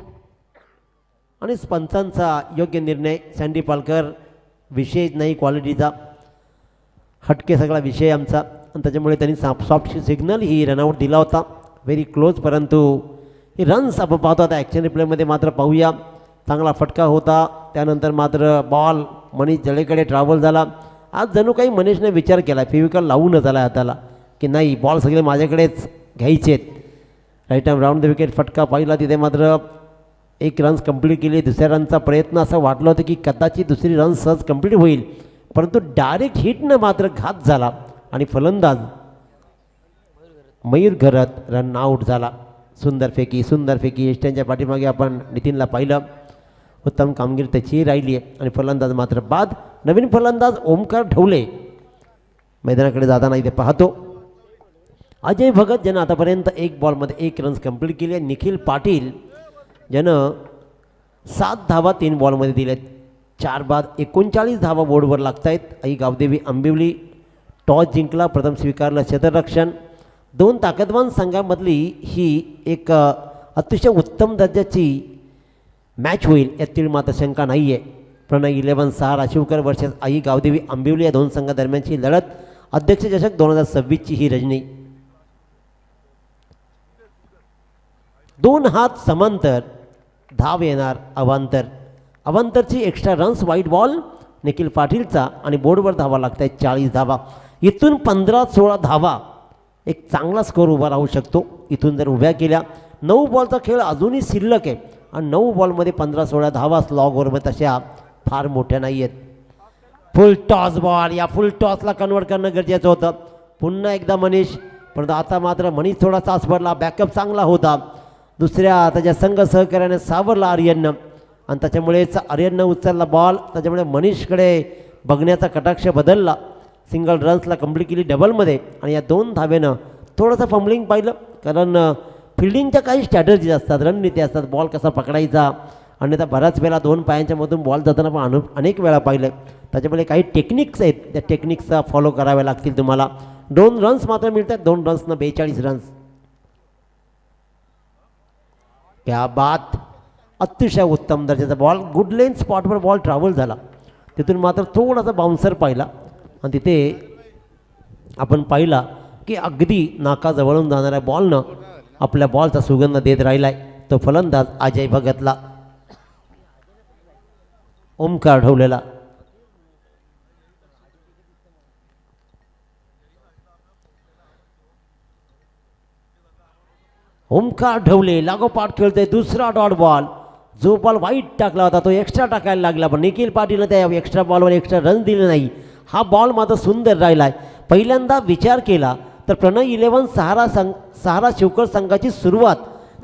आणि पंचांचा योग्य निर्णय. सँडी पालकर विषय नाही क्वालिटीचा, हटके सगळा विषय आमचा आणि त्याच्यामुळे त्यांनी सॉफ्ट सिग्नल ही रनआउट दिला होता, व्हेरी क्लोज, परंतु ही रन्स आपण पाहतो आता ॲक्शन रिप्लेमध्ये मात्र पाहूया. चांगला फटका होता, त्यानंतर मात्र बॉल मनीष जलेकडे ट्रॅव्हल झाला. आज जणू काही मनीषने विचार केला, फेविकॉल लावूनच आला हाताला की नाही बॉल सगळे माझ्याकडेच घ्यायचेत. Right time round the wicket फटका पाहिला, तिथे मात्र 1 रन्स कंप्लीट केली. दुसऱ्या रनचा प्रयत्न असं वाटलं होतं की कदाचित दुसरी रन सहज कंप्लीट होईल, परंतु डायरेक्ट हिटनं मात्र घात झाला आणि फलंदाज मयूर घरत रन आऊट झाला. सुंदर फेकी, सुंदर फेकी. यष्ट्यांच्या पाठीमागे आपण नितीनला पाहिलं, उत्तम कामगिरी त्याचीही राहिली आहे आणि फलंदाज मात्र बाद. नवीन फलंदाज ओमकार ढवले मैदानाकडे जाताना इथे पाहतो. अजय भगत ज्यानं आतापर्यंत 1 बॉलमध्ये 1 रन्स कंप्लीट केली आहे. निखिल पाटील ज्यानं 7 धावा 3 बॉलमध्ये दिल्यात. 4 बाद 39 धावा बोर्डवर लागत आहेत. आई गावदेवी आंबिवली टॉस जिंकला, प्रथम स्वीकारलं क्षेत्ररक्षण. 2 ताकदवान संघामधली ही एक अतिशय उत्तम दर्जाची मॅच होईल यातील मात्र शंका नाही आहे. प्रणय 11 सहारा शिवकर वर्सेस आई गावदेवी आंबिवली या 2 संघादरम्यानची लढत. अध्यक्ष चषक 2026ची ही रजनी. 2 हात समांतर, धाव येणार अवांतर. अवांतरची एक्स्ट्रा रन्स वाईट बॉल निखिल पाटीलचा आणि बोर्डवर धावा लागत आहेत 40 धावा. इथून 15-16 धावा एक चांगला स्कोर उभा राहू शकतो. इथून जर उभ्या केल्या 9 बॉलचा खेळ अजूनही शिल्लक आहे आणि 9 बॉलमध्ये 15-16 धावा स्लॉग ओव्हरमध्ये तशा फार मोठ्या नाही आहेत. फुल टॉस बॉल, या फुल टॉसला कन्वर्ट करणं गरजेचं होतं. पुन्हा एकदा मनीष, परंतु आता मात्र मनीष थोडासा आसवरला, बॅकअप चांगला होता. दुसऱ्या त्याच्या संघ सहकार्याने सावरला आर्यननं आणि त्याच्यामुळेच आर्यननं उचलला बॉल. त्याच्यामुळे मनीषकडे बघण्याचा कटाक्ष बदलला. सिंगल रन्सला कंप्लीट केली डबलमध्ये आणि या 2 धावेनं थोडंसं फंबलिंग पाहिलं, कारण फिल्डिंगच्या काही स्ट्रॅटर्जीज असतात, रणनीती असतात, बॉल कसा पकडायचा. आणि आता बऱ्याच वेळा 2 पायांच्या मधून बॉल जाताना पण अनेक वेळा पाहिलं. त्याच्यामुळे काही टेक्निक्स आहेत, त्या टेक्निक्सचा फॉलो कराव्या लागतील तुम्हाला. 2 रन्स मात्र मिळतात, 2 रन्सनं 42 रन्स. क्या बात, अतिशय उत्तम दर्जाचा बॉल. गुड लेन स्पॉटवर बॉल ट्रॅव्हल झाला, तिथून मात्र थोडासा बाउन्सर पाहिला आणि तिथे आपण पाहिला की अगदी नाकाजवळून जाणाऱ्या बॉलनं आपल्या बॉलचा सुगंध देत राहिलाय तो फलंदाज अजय भगतला. ओमकार ढवलेला. ओमकार ढवले लागोपाठ खेळतोय. दुसरा डॉट बॉल, जो बॉल वाईट टाकला होता तो एक्स्ट्रा टाकायला लागला, पण निखिल पाटीलनं त्या एक्स्ट्रा बॉलवर एक्स्ट्रा रन दिले नाही. हा बॉल मात्र सुंदर राहिलाय. पहिल्यांदा विचार केला तर प्रणय 11 सहारा शिवकर संघाची सुरुवात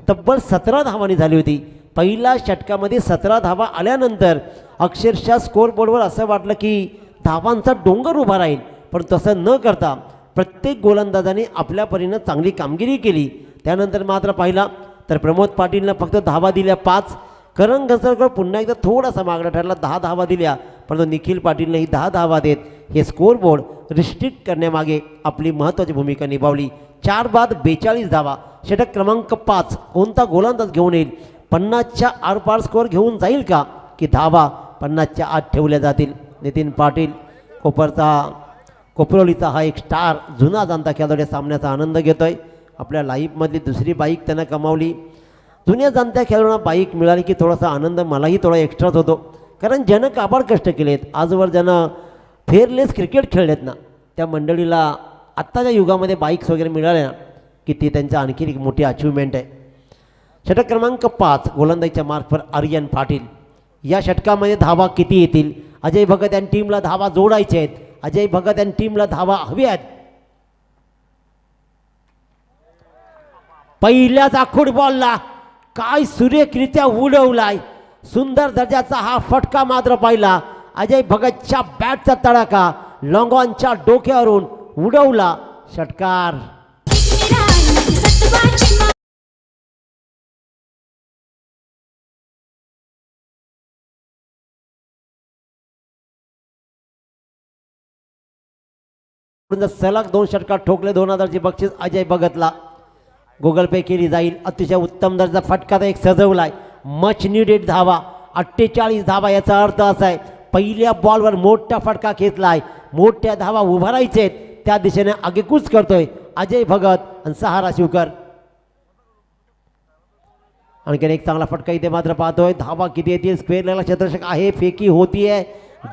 तब्बल 17 धावांनी झाली होती. पहिल्या षटकामध्ये 17 धावा आल्यानंतर अक्षरशः स्कोरबोर्डवर असं वाटलं की धावांचा डोंगर उभा राहील, पण तसं न करता प्रत्येक गोलंदाजाने आपल्या परीनं चांगली कामगिरी केली. त्यानंतर मात्र पाहिला तर प्रमोद पाटीलनं फक्त धावा दिल्या 5. करण घसरकर पुन्हा एकदा थोडासा मागणा ठरला, 10 धावा दिल्या, परंतु निखिल पाटीलनेही 10 धावा देत हे स्कोरबोर्ड रिस्ट्रिक्ट करण्यामागे आपली महत्त्वाची भूमिका निभावली. 4 बाद 42 धावा. षटक क्रमांक 5 कोणता गोलंदाज घेऊन येईल? 50च्या आरपार स्कोअर घेऊन जाईल का, की धावा 50च्या आत ठेवल्या जातील? नितीन पाटील कोपरोलीचा हा एक स्टार जुना जाणता खेळाडू या सामन्याचा आनंद घेतोय. आपल्या लाईफमधली दुसरी बाईक त्यानं कमावली. जुन्या जाणत्या खेळाडूंना बाईक मिळाली की थोडासा आनंद मलाही थोडा एक्स्ट्राच होतो, कारण ज्यानं काबाड कष्ट केलेत, आजवर ज्यानं फेअरलेस क्रिकेट खेळलेत ना, त्या मंडळीला आत्ताच्या युगामध्ये बाईक्स वगैरे मिळाल्या ना की ती त्यांच्या आणखी एक मोठी अचिव्हमेंट आहे. षटक क्रमांक 5 गोलंदाजीच्या मार्कवर आर्यन पाटील. या षटकामध्ये धावा किती येतील? अजय भगत यांनी टीमला धावा जोडायचे आहेत. अजय भगत यांनी टीमला धावा हव्या आहेत. पहिल्याच आखूड बॉलला काय सुरेखरित्या उडवलाय. सुंदर दर्जाचा हा फटका मात्र पाहिला. अजय भगतच्या बॅटचा तडाखा लॉंगॉनच्या डोक्यावरून उडवला. षटकार. सलग 2 षटकार ठोकले. 2000ची बक्षीस अजय भगतला. गुगल पे केली जाईल. अतिशय उत्तम दर्जा फटका एक सजवलाय. मच नीडेड धावा 48 धावा. याचा अर्थ असा आहे पहिल्या बॉलवर मोठा फटका खेचलाय. मोठ्या धावा उभारायचे आहेत त्या दिशेने आगेकूच करतोय अजय भगत आणि सहारा शिवकर. आणखीन एक चांगला फटका इथे मात्र पाहतोय. धावा किती येतील? स्क्वेअरला क्षेत्ररक्षक आहे, फेकी होतीये.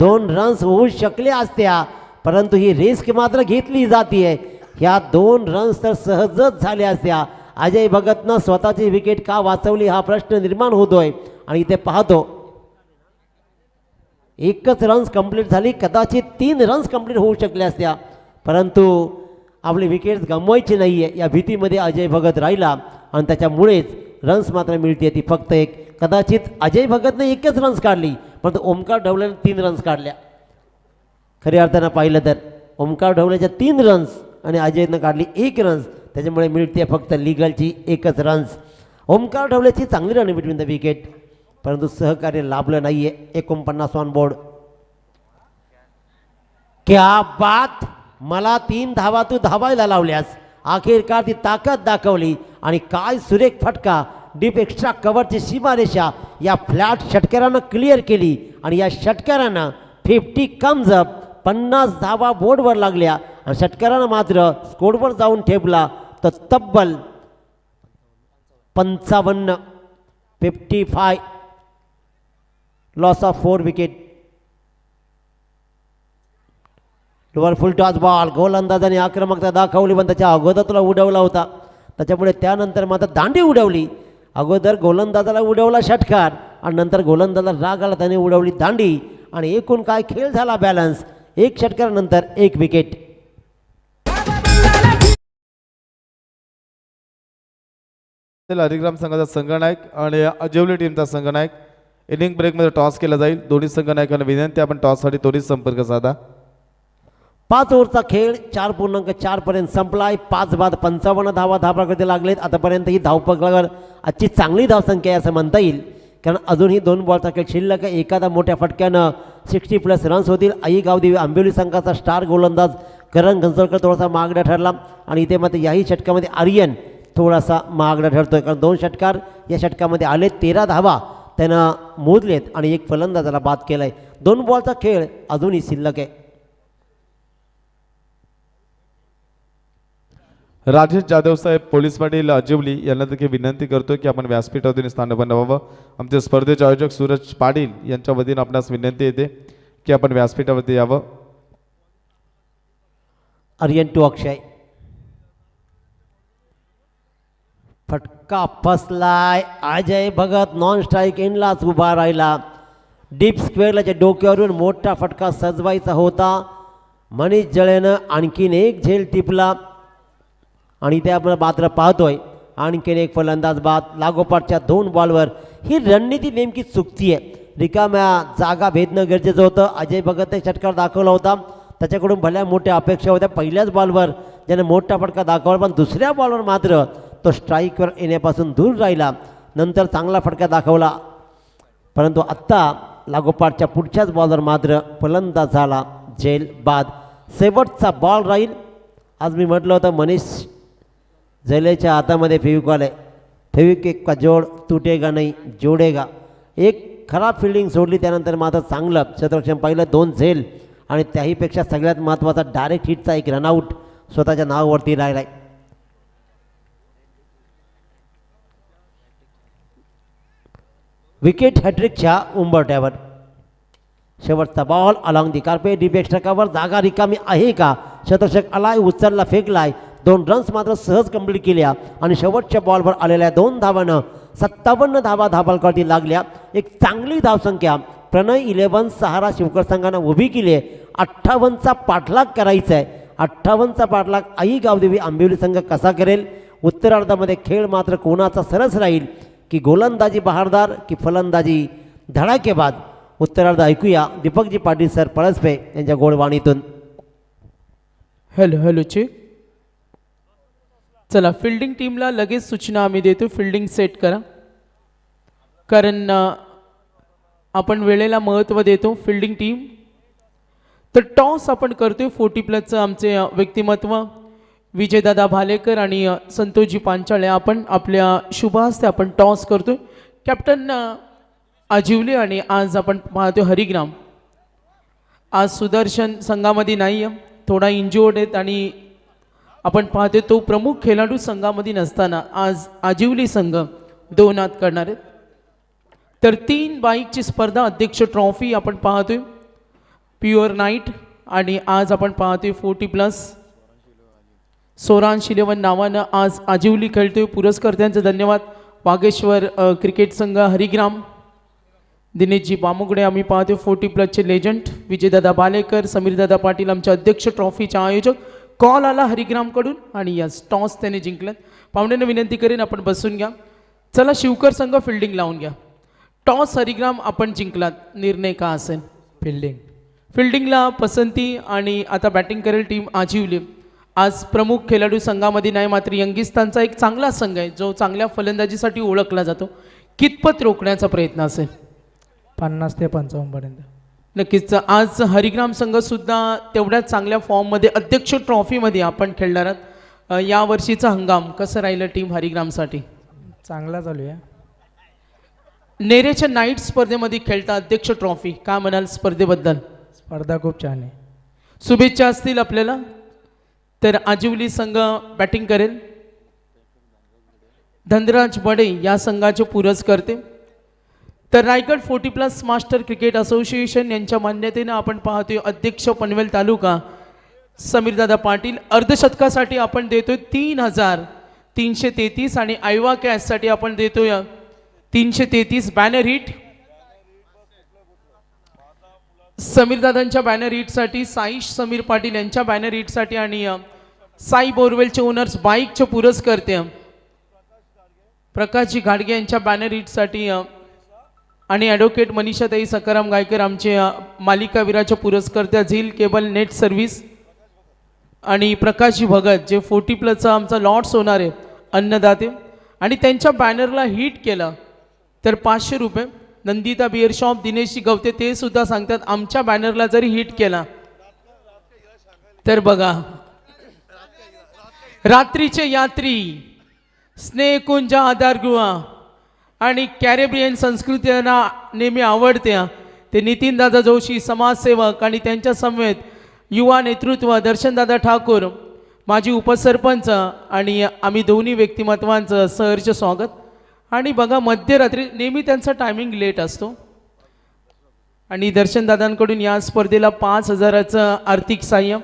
2 रन्स होऊ शकले असत्या, परंतु ही रिस्क मात्र घेतली जातीये. ह्या 2 रन्स तर सहजच झाल्या असत्या. अजय भगतनं स्वतःची विकेट का वाचवली हा प्रश्न निर्माण होतोय. आणि इथे पाहतो 1च रन्स कंप्लीट झाली. कदाचित 3 रन्स कंप्लीट होऊ शकल्या असत्या, परंतु आपली विकेट गमवायची नाही आहे या भीतीमध्ये अजय भगत राहिला आणि त्याच्यामुळेच रन्स मात्र मिळते ती फक्त 1. कदाचित अजय भगतने 1च रन्स काढली, परंतु ओमकार ढवलेने 3 रन्स काढल्या. खऱ्या अर्थानं पाहिलं तर ओमकार ढवलेच्या 3 रन्स आणि अजयनं काढली 1 रन्स. त्याच्यामुळे मिळते फक्त लिगलची 1च रन्स. ओमकार ढवलेची चांगली रन बिटवीन द विकेट, परंतु सहकार्य लाभलं नाही आहे. 49 ऑन बोर्ड. क्या बात. मला 3 धावा तू धावायला लावल्यास. अखेरकार ती ताकद दाखवली आणि काय सुरेख फटका. डीप एक्स्ट्रा कव्हरची सीमारेषा या फ्लॅट षटकारानं क्लिअर केली आणि या षटकारानं 50 कम्स अप. 50 धावा बोर्डवर लागल्या आणि षटकारानं मात्र स्कोरवर जाऊन ठेवला तर तब्बल 55 55. Loss of 4 wicket. Lower full toss ball, गोलंदाजाने आक्रमकता दाखवली पण त्याच्या अगोदर तुला उडवला होता, त्याच्यापुढे त्यानंतर मात्र दांडी उडवली. अगोदर गोलंदाजाला उडवला षटकार आणि नंतर गोलंदाजाला राग आला, त्याने उडवली दांडी आणि एकूण काय खेळ झाला बॅलन्स. एक षटकारानंतर 1 विकेट. हरिग्राम संघाचा संघनायक आणि अजिवली टीमचा संघनायक. इनिंग ब्रेकमध्ये टॉस केला जाईल. दोन्ही संघनायकांना विनंती आपण टॉससाठी त्वरित संपर्क साधा. 5 ओव्हरचा खेळ 4.4 पर्यंत संपलाय. 5 बाद 55 धावा धावाकडे लागलेत. आतापर्यंत ही धावपकडावर आजची चांगली धावसंख्या आहे असं म्हणता येईल, कारण अजूनही 2 बॉलचा खेळ शिल्लक आहे. एखादा मोठ्या फटक्यानं 60+ रन्स होतील. आई गावदेवी आंबिवली संघाचा स्टार गोलंदाज करण घनसोळकर थोडासा महागडा ठरला आणि इथे मात्र याही षटकामध्ये आर्यन थोडासा महागडा ठरतोय, कारण 2 षटकार या षटकामध्ये आले. 13 धावा त्यानं मोजलेत आणि 1 फलंदाजाला बाद केलाय. 2 बॉलचा खेळ अजूनही शिल्लक आहे. राजेश जाधव साहेब पोलीस पाटील अजिवली यांना देखील विनंती करतो की आपण व्यासपीठावरून स्थानबंद व्हावं. आमचे स्पर्धेचे आयोजक सूरज पाटील यांच्या वतीनं आपणास विनंती येते की आपण व्यासपीठावरती यावं. आर्यन टू अक्षय, फटका फसलाय. अजय भगत नॉन स्ट्राईक एंडलाच उभा राहिला. डीप स्क्वेअरला डोक्यावरून मोठा फटका सजवायचा होता. मनीष जळेनं आणखीन एक झेल टिपला आणि ते आपण मात्र पाहतोय आणखीन एक फलंदाज बाद. लागोपाठच्या 2 बॉलवर ही रणनीती नेमकी चुकती आहे. रिकाम्या जागा भेदणं गरजेचं होतं. अजय भगतने षटकार दाखवला होता, त्याच्याकडून भल्या मोठ्या अपेक्षा होत्या. पहिल्याच बॉलवर ज्याने मोठा फटका दाखवला, पण दुसऱ्या बॉलवर मात्र तो स्ट्राईकवर येण्यापासून दूर राहिला. नंतर चांगला फटका दाखवला, परंतु आत्ता लागोपाठच्या पुढच्याच बॉलवर मात्र फलंदाज झाला झेल बाद. शेवटचा बॉल राहील. आज मी म्हटलं होतं मनीष जलेच्या हातामध्ये फेविकॉल आहे. फेविक्विक का जोड तुटेगा नाही जोडेगा. एक खराब फिल्डिंग सोडली, त्यानंतर मात्र चांगलं क्षेत्ररक्षण पाहिलं. 2 झेल आणि त्याहीपेक्षा सगळ्यात महत्त्वाचा डायरेक्ट हिटचा 1 रनआउट स्वतःच्या नावावरती राहिला आहे. विकेट हॅट्रिकच्या उंबरठ्यावर. शेवटचा ball along the carpet deep extra cover. जागा रिकामी आहे का? शतरक्षक आलाय, उचलला, फेकलाय. 2 रन्स मात्र सहज कंप्लीट केल्या आणि शेवटच्या बॉलवर आलेल्या 2 धावानं 57 धावा धाबालकवरती लागल्या. एक चांगली धावसंख्या प्रणय 11 सहारा शिवकर संघानं उभी केली आहे. 58चा पाठलाग करायचा आहे. 58चा पाठलाग आई गावदेवी आंबिवली संघ कसा करेल? उत्तरार्धामध्ये खेळ मात्र कोणाचा सरस राहील, की गोलंदाजी बहारदार की फलंदाजी धडाकेबाज? उत्तरार्ध ऐकूया दीपकजी पाटील सर पळसपे यांच्या गोडवाणीतून. Hello hello check. चला, फिल्डिंग टीमला लगेच सूचना आम्ही देतो, फिल्डिंग सेट करा, कारण आपण वेळेला महत्त्व देतो. फिल्डिंग टीम तर टॉस आपण करतोय. 40+ आमचे व्यक्तिमत्व विजयदादा भालेकर आणि संतोषजी पांचाळे आपण आपल्या शुभ हस्ते आपण टॉस करतोय. कॅप्टन अजिवले आणि आज आपण पाहतोय हरिग्राम. आज सुदर्शन संघामध्ये नाही आहे, थोडा इंज्युअर्ड आहेत आणि आपण पाहतोय तो प्रमुख खेळाडू संघामध्ये नसताना आज आजिवली संघ 2 हात करणार आहेत. तर 3 बाईकची स्पर्धा अध्यक्ष ट्रॉफी आपण पाहतोय प्युअर नाईट आणि आज आपण पाहतोय 40+. सोरांश 11 नावानं आज आजिवली खेळतोय. पुरस्कर्त्यांचे धन्यवाद. वागेश्वर क्रिकेट संघ हरिग्राम, दिनेशजी बामुगडे आम्ही पाहतोय 40+चे लेजंड विजयदादा बालेकर, समीरदादा पाटील आमचे अध्यक्ष ट्रॉफीचे आयोजक. कॉल आला हरिग्रामकडून आणि यस टॉस त्याने जिंकलं. पाहुण्यांना विनंती करेन आपण बसून घ्या. चला, शिवकर संघ फिल्डिंग लावून घ्या. टॉस हरिग्राम आपण जिंकलात, निर्णय का असेल? फिल्डिंग. फिल्डिंगला पसंती आणि आता बॅटिंग करेल टीम आजिवली. आज प्रमुख खेळाडू संघामध्ये नाही, मात्र यंगिस्तानचा एक चांगला संघ आहे जो चांगल्या फलंदाजीसाठी ओळखला जातो. कितपत रोखण्याचा प्रयत्न असेल? 50 ते 55 पर्यंत. नक्कीच. आज हरिग्राम संघ सुद्धा तेवढ्याच चांगल्या फॉर्ममध्ये अध्यक्ष ट्रॉफीमध्ये आपण खेळणार आहात. या वर्षीचा हंगाम कसं राहिलं टीम हरिग्रामसाठी? चांगला चालू आहे. नेरेच्या नाईट स्पर्धेमध्ये खेळता अध्यक्ष ट्रॉफी, काय म्हणाल स्पर्धेबद्दल? स्पर्धा खूप छान आहे. शुभेच्छा असतील आपल्याला. तर आजिवली संघ बॅटिंग करेल. धनराज बडे या संघाचे पुरस्कर्ते. तर रायगड 40+ मास्टर क्रिकेट असोसिएशन यांच्या मान्यतेनं आपण पाहतोय अध्यक्ष पनवेल तालुका समीरदादा पाटील अर्धशतकासाठी आपण देतोय 3,333 आणि आयवा कॅचसाठी आपण देतोय 333 बॅनर हिट. समीरदादांच्या बॅनर हिटसाठी साईश समीर पाटील यांच्या बॅनर हिटसाठी आणि साई बोरवेलचे ओनर्स बाईकचे पुरस्कर्ते प्रकाशजी घाडगे यांच्या बॅनर हिटसाठी आणि ॲडव्होकेट मनीषाताई सकाराम गायकर आमचे मालिकावीराच्या पुरस्कर्त्या झील केबल नेट सर्व्हिस आणि प्रकाशजी भगत जे 40+चा आमचा लॉट्स होणार आहे अन्नदाते आणि त्यांच्या बॅनरला हिट केलं तर 500 रुपये. नंदिता बिअर शॉप दिनेशजी गवते ते सुद्धा सांगतात आमच्या बॅनरला जरी हिट केला तर बघा रात्रीचे यात्री स्नेहकुंज आधारगृह आणि कॅरेबियन संस्कृती त्यांना नेहमी आवडते. ते नितीनदादा जोशी समाजसेवक आणि त्यांच्या समवेत युवा नेतृत्व दर्शनदादा ठाकूर माजी उपसरपंच आणि आम्ही दोन्ही व्यक्तिमत्वांचं सहर्ष स्वागत. आणि बघा मध्यरात्री नेहमी त्यांचा टायमिंग लेट असतो आणि दर्शनदादांकडून या स्पर्धेला 5,000चं आर्थिक साह्य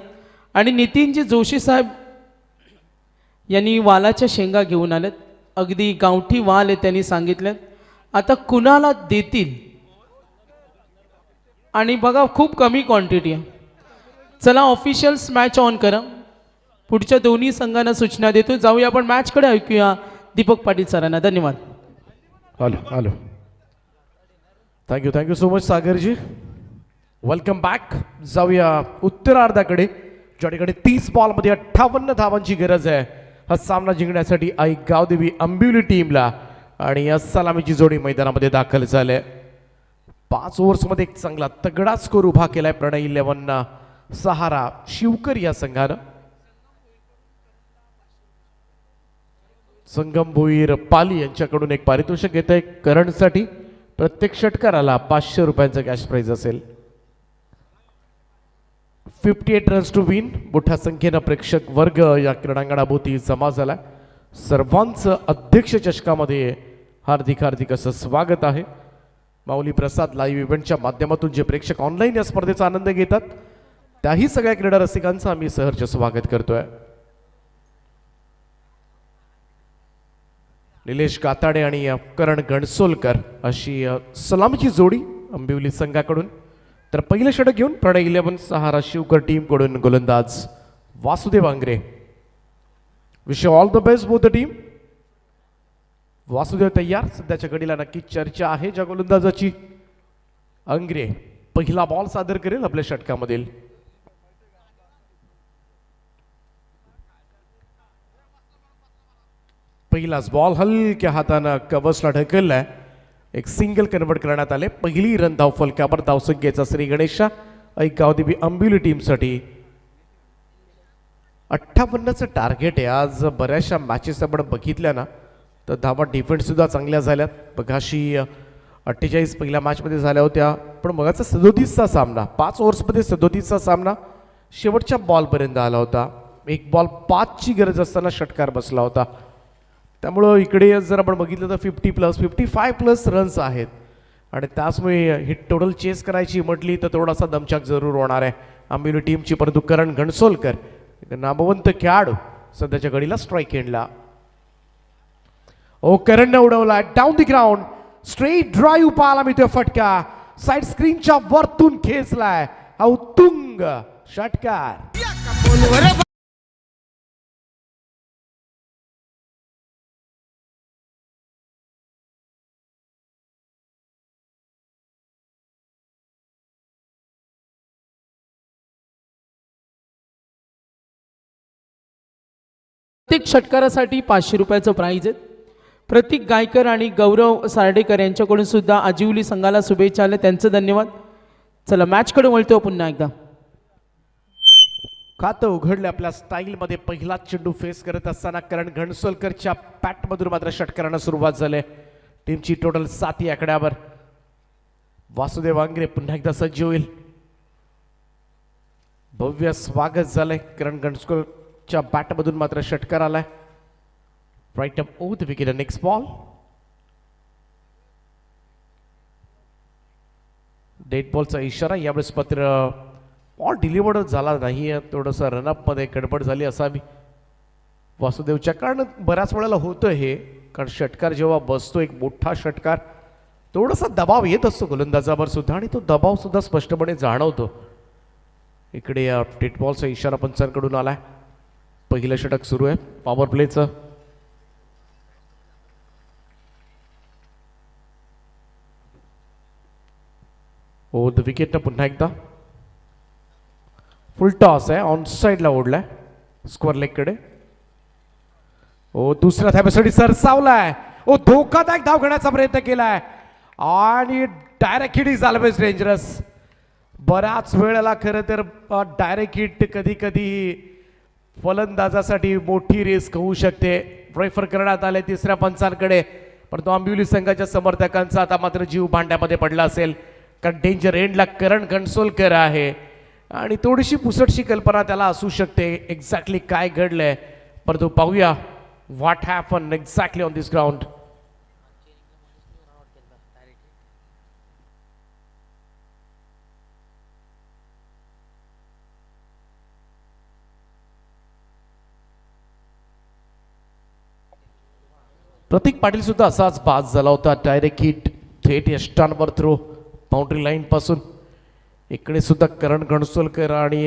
आणि नितीनजी जोशी साहेब यांनी वालाच्या शेंगा घेऊन आलेत. अगदी गावठी वाल आहे त्यांनी सांगितलं. आता कुणाला देतील आणि बघा खूप कमी क्वांटिटी आहे. चला ऑफिशियल्स मॅच ऑन करा. पुढच्या दोन्ही संघांना सूचना देतो. जाऊया आपण मॅचकडे ऐकूया दीपक पाटील सरांना. धन्यवाद. Hello thank you so much Sagarji. Welcome back. जाऊया उत्तरार्धाकडे ज्या ठिकाणी 30 बॉलमध्ये 58 धावांची गरज आहे हा सामना जिंकण्यासाठी आई गावदेवी आंबिवली टीमला. आणि या सलामीची जोडी मैदानामध्ये दाखल झाले. 5 ओव्हर्समध्ये एक चांगला तगडा स्कोर उभा केलाय प्रणय 11 सहारा शिवकर या संघानं. संगम भोईर पाली यांच्याकडून एक पारितोषिक घेत आहे करणसाठी. प्रत्येक षटकाराला 500 रुपयांचं कॅश प्राइज असेल. 58 रन्स टू विन. मोठ्या संख्येनं प्रेक्षक वर्ग या क्रीडांगणाभोवती जमा झाला. सर्वांचं अध्यक्ष चषकामध्ये हार्दिक असं स्वागत आहे. माऊली प्रसाद लाईव्ह इव्हेंटच्या माध्यमातून जे प्रेक्षक ऑनलाईन या स्पर्धेचा आनंद घेतात त्याही सगळ्या क्रीडा रसिकांचं आम्ही सहर्ष स्वागत करतोय. निलेश काताडे आणि करण गणसोलकर अशी सलामीची जोडी आंबिवली संघाकडून. तर पहिलं षटक घेऊन प्रणय 11 सहारा शिवकर टीम कडून गोलंदाज Vasudev Angre. Wish all the best both the team. Vasudev तयार. सध्याच्या घडीला नक्की चर्चा आहे ज्या गोलंदाजाची. अंग्रे पहिला बॉल सादर करेल आपल्या षटकामधील. पहिलाच बॉल हलक्या हातानं कव्हर्सला ढकललाय. एक सिंगल कन्वर्ट करण्यात आले. पहिली रन धाव फलकावर धावसंख्येचा श्री गणेशा ऐक गावदेवी आंबिवली टीमसाठी. 58चं टार्गेट आहे. आज बऱ्याचशा मॅचेस आपण बघितल्या ना तर धावा डिफेंस सुद्धा चांगल्या झाल्यात. बघाशी 48 पहिल्या मॅचमध्ये झाल्या होत्या पण मगाचा 37चा सामना 5 ओव्हर्समध्ये 37चा सामना शेवटच्या बॉलपर्यंत आला होता. एक बॉल 5ची गरज असताना षटकार बसला होता. त्यामुळं इकडे जर आपण बघितलं तर 50+ 55+ रन्स आहेत आणि त्याचमुळे ही टोटल चेस करायची म्हटली तर थोडासा दमछाक जरूर होणार आहे आंबिवली टीमची. परंतु करण घणसोलकर नामवंत खेळाडू सध्याच्या घडीला स्ट्राईक एंडला. ओ करणनं उडवला down the ground. Straight drive पाहायला मिळतोय फटका. साईड स्क्रीनच्या वरतून खेचलाय हा उत्तुंग षटकार. प्रत्येक षटकारासाठी 500 रुपयाचं प्राईज आहे. प्रतीक गायकर आणि गौरव सार्डेकर यांच्याकडून सुद्धा आजिवली संघाला शुभेच्छा आल्या. त्यांचं धन्यवाद. चला मॅचकडे वळतो पुन्हा एकदा. खातं उघडले आपल्या स्टाईलमध्ये. पहिला चेंडू फेस करत असताना करण घणसोलकरच्या पॅटमधून मात्र षटकारांना सुरुवात झाली. टीमची टोटल 7 आकड्यावर. वासुदेव आंग्रे पुन्हा एकदा सज्ज होईल. भव्य स्वागत झालंय. करण घणसोलकरच्या बॅटमधून मात्र षटकार आलाय. Right up over the wicket. Next ball dead बॉलचा इशारा, यावेळेस मात्र बॉल डिलिव्हर्ड झाला नाही आहे, थोडंसं रनअपमध्ये गडबड झाली असावी वासुदेवच्या. कारण बऱ्याच वेळेला होतं हे, कारण षटकार जेव्हा बसतो एक मोठा षटकार थोडासा दबाव येत असतो गोलंदाजावर सुद्धा आणि तो दबाव सुद्धा स्पष्टपणे जाणवतो. इकडे डेड बॉलचा इशारा पंचांकडून आलाय. पहिलं षटक सुरू आहे पॉवर प्लेचं. ओ द विकेटनं पुन्हा एकदा फुल टॉस आहे, ऑन साईडला ओढलाय स्क्वेअर लेगकडे. ओ दुसऱ्या धाब्यासाठी सरसावलाय. ओ धोकादायक धाव घेण्याचा प्रयत्न केलाय आणि direct hit is always dangerous. बऱ्याच वेळेला खरं तर डायरेक्ट हिट कधी कधी फलंदाजासाठी मोठी रिस्क होऊ शकते. प्रेफर करण्यात आले तिसऱ्या पंचांकडे, परंतु आंबिवली संघाच्या समर्थकांचा आता मात्र जीव भांड्यामध्ये पडला असेल, कारण डेंजर एंडला करण घणसोलकर आहे आणि थोडीशी पुसटशी कल्पना त्याला असू शकते एक्झॅक्टली काय घडलंय. परंतु पाहूया what happen exactly on this ground. Prateek Patil सुद्धा असाच बाद झाला होता. डायरेक्ट हिट थेट यष्टांवर थ्रो बाउंड्री लाईन पासून. इकडे सुद्धा करण घणसोलकर आणि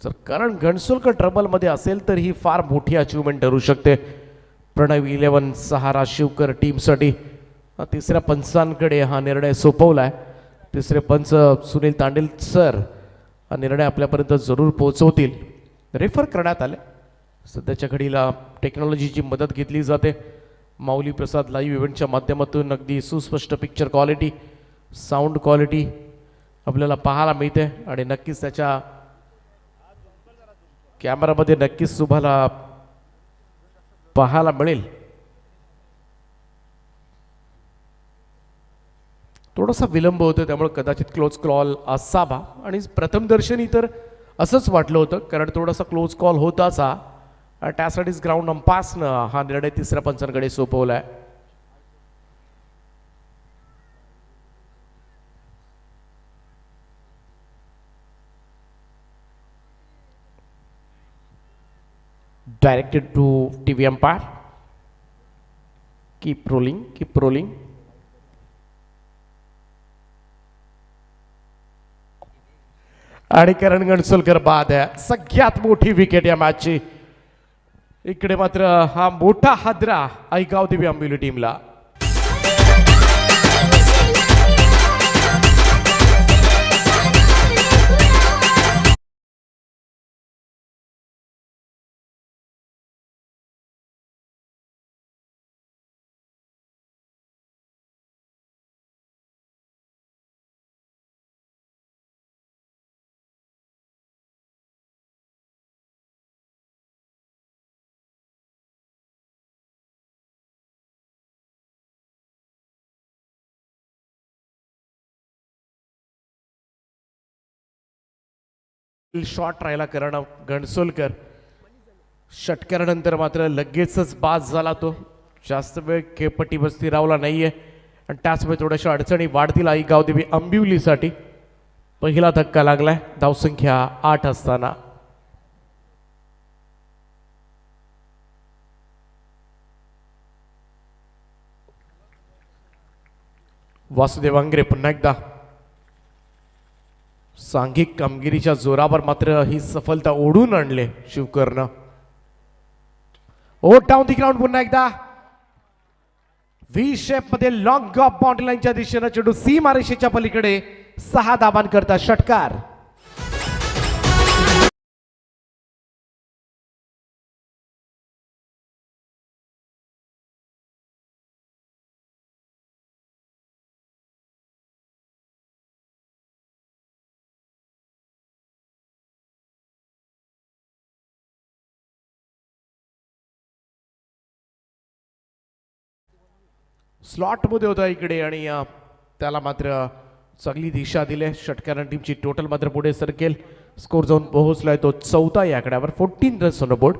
जर करण घणसोलकर ट्रबलमध्ये असेल तर ही फार मोठी अचिव्हमेंट ठरू शकते प्रणव 11 सहारा शिवकर टीमसाठी. तिसऱ्या पंचांकडे हा निर्णय सोपवलाय. तिसरे पंच सुनील तांडेल सर हा निर्णय आपल्यापर्यंत जरूर पोहोचवतील. रेफर करण्यात आले. सध्याच्या घडीला टेक्नॉलॉजीची मदत घेतली जाते. माऊली प्रसाद लाईव्ह इव्हेंटच्या माध्यमातून अगदी सुस्पष्ट पिक्चर क्वालिटी, साऊंड क्वालिटी आपल्याला पाहायला मिळते आणि नक्कीच त्याच्या कॅमेरामध्ये नक्कीच तुम्हाला पाहायला मिळेल. थोडासा विलंब होतो त्यामुळे कदाचित क्लोज कॉल असावा आणि प्रथम दर्शनी तर असंच वाटलं होतं, कारण थोडासा क्लोज कॉल होताचा. त्यासाठीच ग्राउंड अंपायर्सनं हा निर्णय तिसऱ्या पंचांकडे सोपवलाय. Directed to TV umpire. Keep rolling, keep rolling. आणि करण घणसोलकर बाद आहे. सगळ्यात मोठी विकेट या मॅचची. इकडे मात्र हा मोठा हादरा आईगाव देवी आंबिवली टीमला. शॉट राहिला करण घणसोलकर. षटकारानंतर मात्र लगेचच बाद झाला तो. जास्त वेळ खेळपट्टीवर स्थिरावला नाहीये आणि त्याचमुळे थोड्याशा अडचणी वाढतील आई गावदेवी आंबिवलीसाठी. पहिला धक्का लागलाय धावसंख्या 8 असताना. वासुदेव अंग्रे पुन्हा एकदा सांघिक कामगिरीच्या जोरावर मात्र ही सफलता ओढून आणले शिवकरनं. ओ डाऊन दी ग्राउंड पुन्हा एकदा व्ही शेप मध्ये लॉंग ऑफ बाउंड्री लाईनच्या दिशेनं चेंडू सीमारेषेच्या पलीकडे 6 धावांकरता षटकार. स्लॉटमध्ये होता इकडे आणि त्याला मात्र चांगली दिशा दिली. षटकार टीमची टोटल मात्र पुढे सरकेल. स्कोर जाऊन पोहोचलाय तो 14 या आकड्यावर. 14 रन्स ऑन बोर्ड.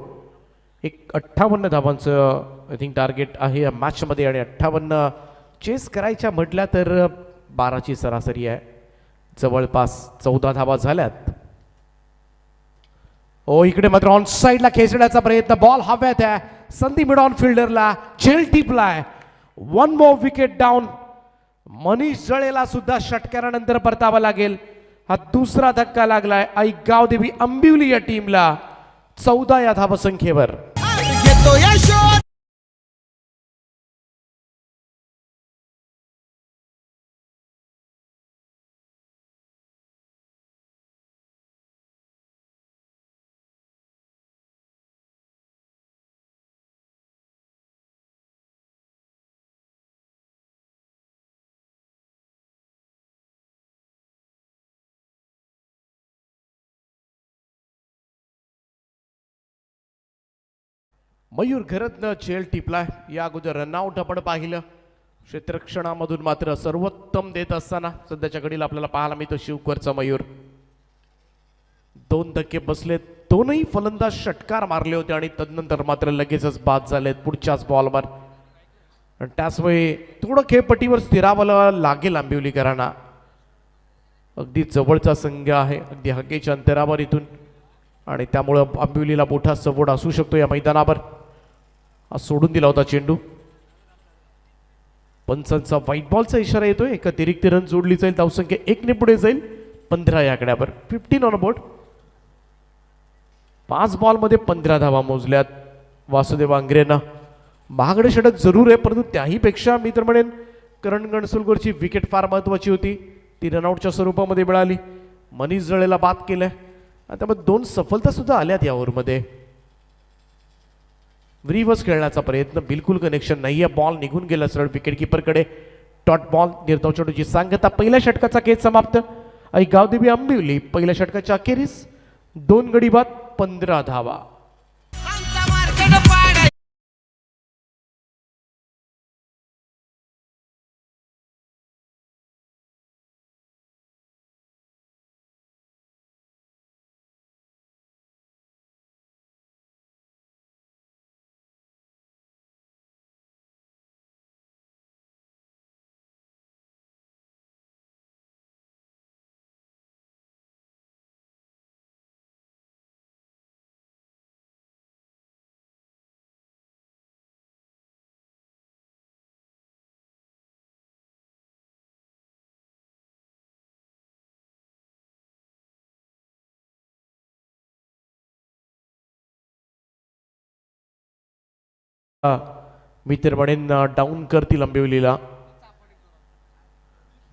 एक 58 धावांचं आय थिंक टार्गेट आहे या मॅचमध्ये आणि 58 चेस करायच्या म्हटल्या तर 12ची सरासरी आहे. जवळपास 14 धावा झाल्यात. इकडे मात्र ऑन साइडला खेचण्याचा प्रयत्न, बॉल हव्यात आहे, संधी मिळॉन फिल्डरला, झेल टिपलाय, 1 मोर विकेट डाऊन. मनीष जळेला सुद्धा षटकारानंतर परतावा लागेल. हा दुसरा धक्का लागलाय आईगाव देवी अंबिवली या टीमला 14 या धावसंख्येवर. घेतो या शोध. मयूर घरतनं झेल टिपलाय. या अगोदर रनआउट आपण पाहिलं. क्षेत्ररक्षणामधून मात्र सर्वोत्तम देत असताना सध्याच्या घडीला आपल्याला पाहायला मिळतो शिवकरचा मयूर. 2 धक्के बसलेत, दोनही फलंदाज षटकार मारले होते आणि तदनंतर मात्र लगेचच बाद झालेत पुढच्याच बॉलवर. आणि त्याचवेळी थोडं खेळपट्टीवर स्थिरावलं लागेल आंबिवलीकरांना. अगदी जवळचा संघ आहे, अगदी हकेच्या अंतरावर इथून, आणि त्यामुळं आंबिवलीला मोठा सपोर्ट असू शकतो या मैदानावर. सोडून दिला होता चेंडू. पंचांचा व्हाईट बॉलचा इशारा येतोय. एक अतिरिक्त रन जोडली जाईल, धावसंख्या 1 ने पुढे जाईल 15 या आकड्यावर. 15 ऑन बोर्ड. 5 बॉलमध्ये 15 धावा मोजल्यात वासुदेव आंग्रेंना. महागडे षटक जरूर आहे, परंतु त्याही पेक्षा मी तर म्हणेन करण गणसुलकरची विकेट फार महत्वाची होती. ती रनआउटच्या स्वरूपामध्ये मिळाली. मनीष जळेला बाद केलंय आणि त्यामुळे 2 सफलता सुद्धा आल्यात या ओव्हरमध्ये. रिव्हर्स खेळण्याचा प्रयत्न, बिलकुल कनेक्शन नाहीये. बॉल निघून गेला सरळ विकेट किपरकडे. Dot ball. निर्धाव चेंडूची सांगता. पहिल्या षटकाचा खेळ समाप्त. आई गावदेवी आंबिवली पहिल्या षटकाच्या अखेरीस 2 गडी बाद 15 धावा. आमचा मार्केट पाडाय. मी तर म्हणेन डाऊन करतील आंबिवलीला.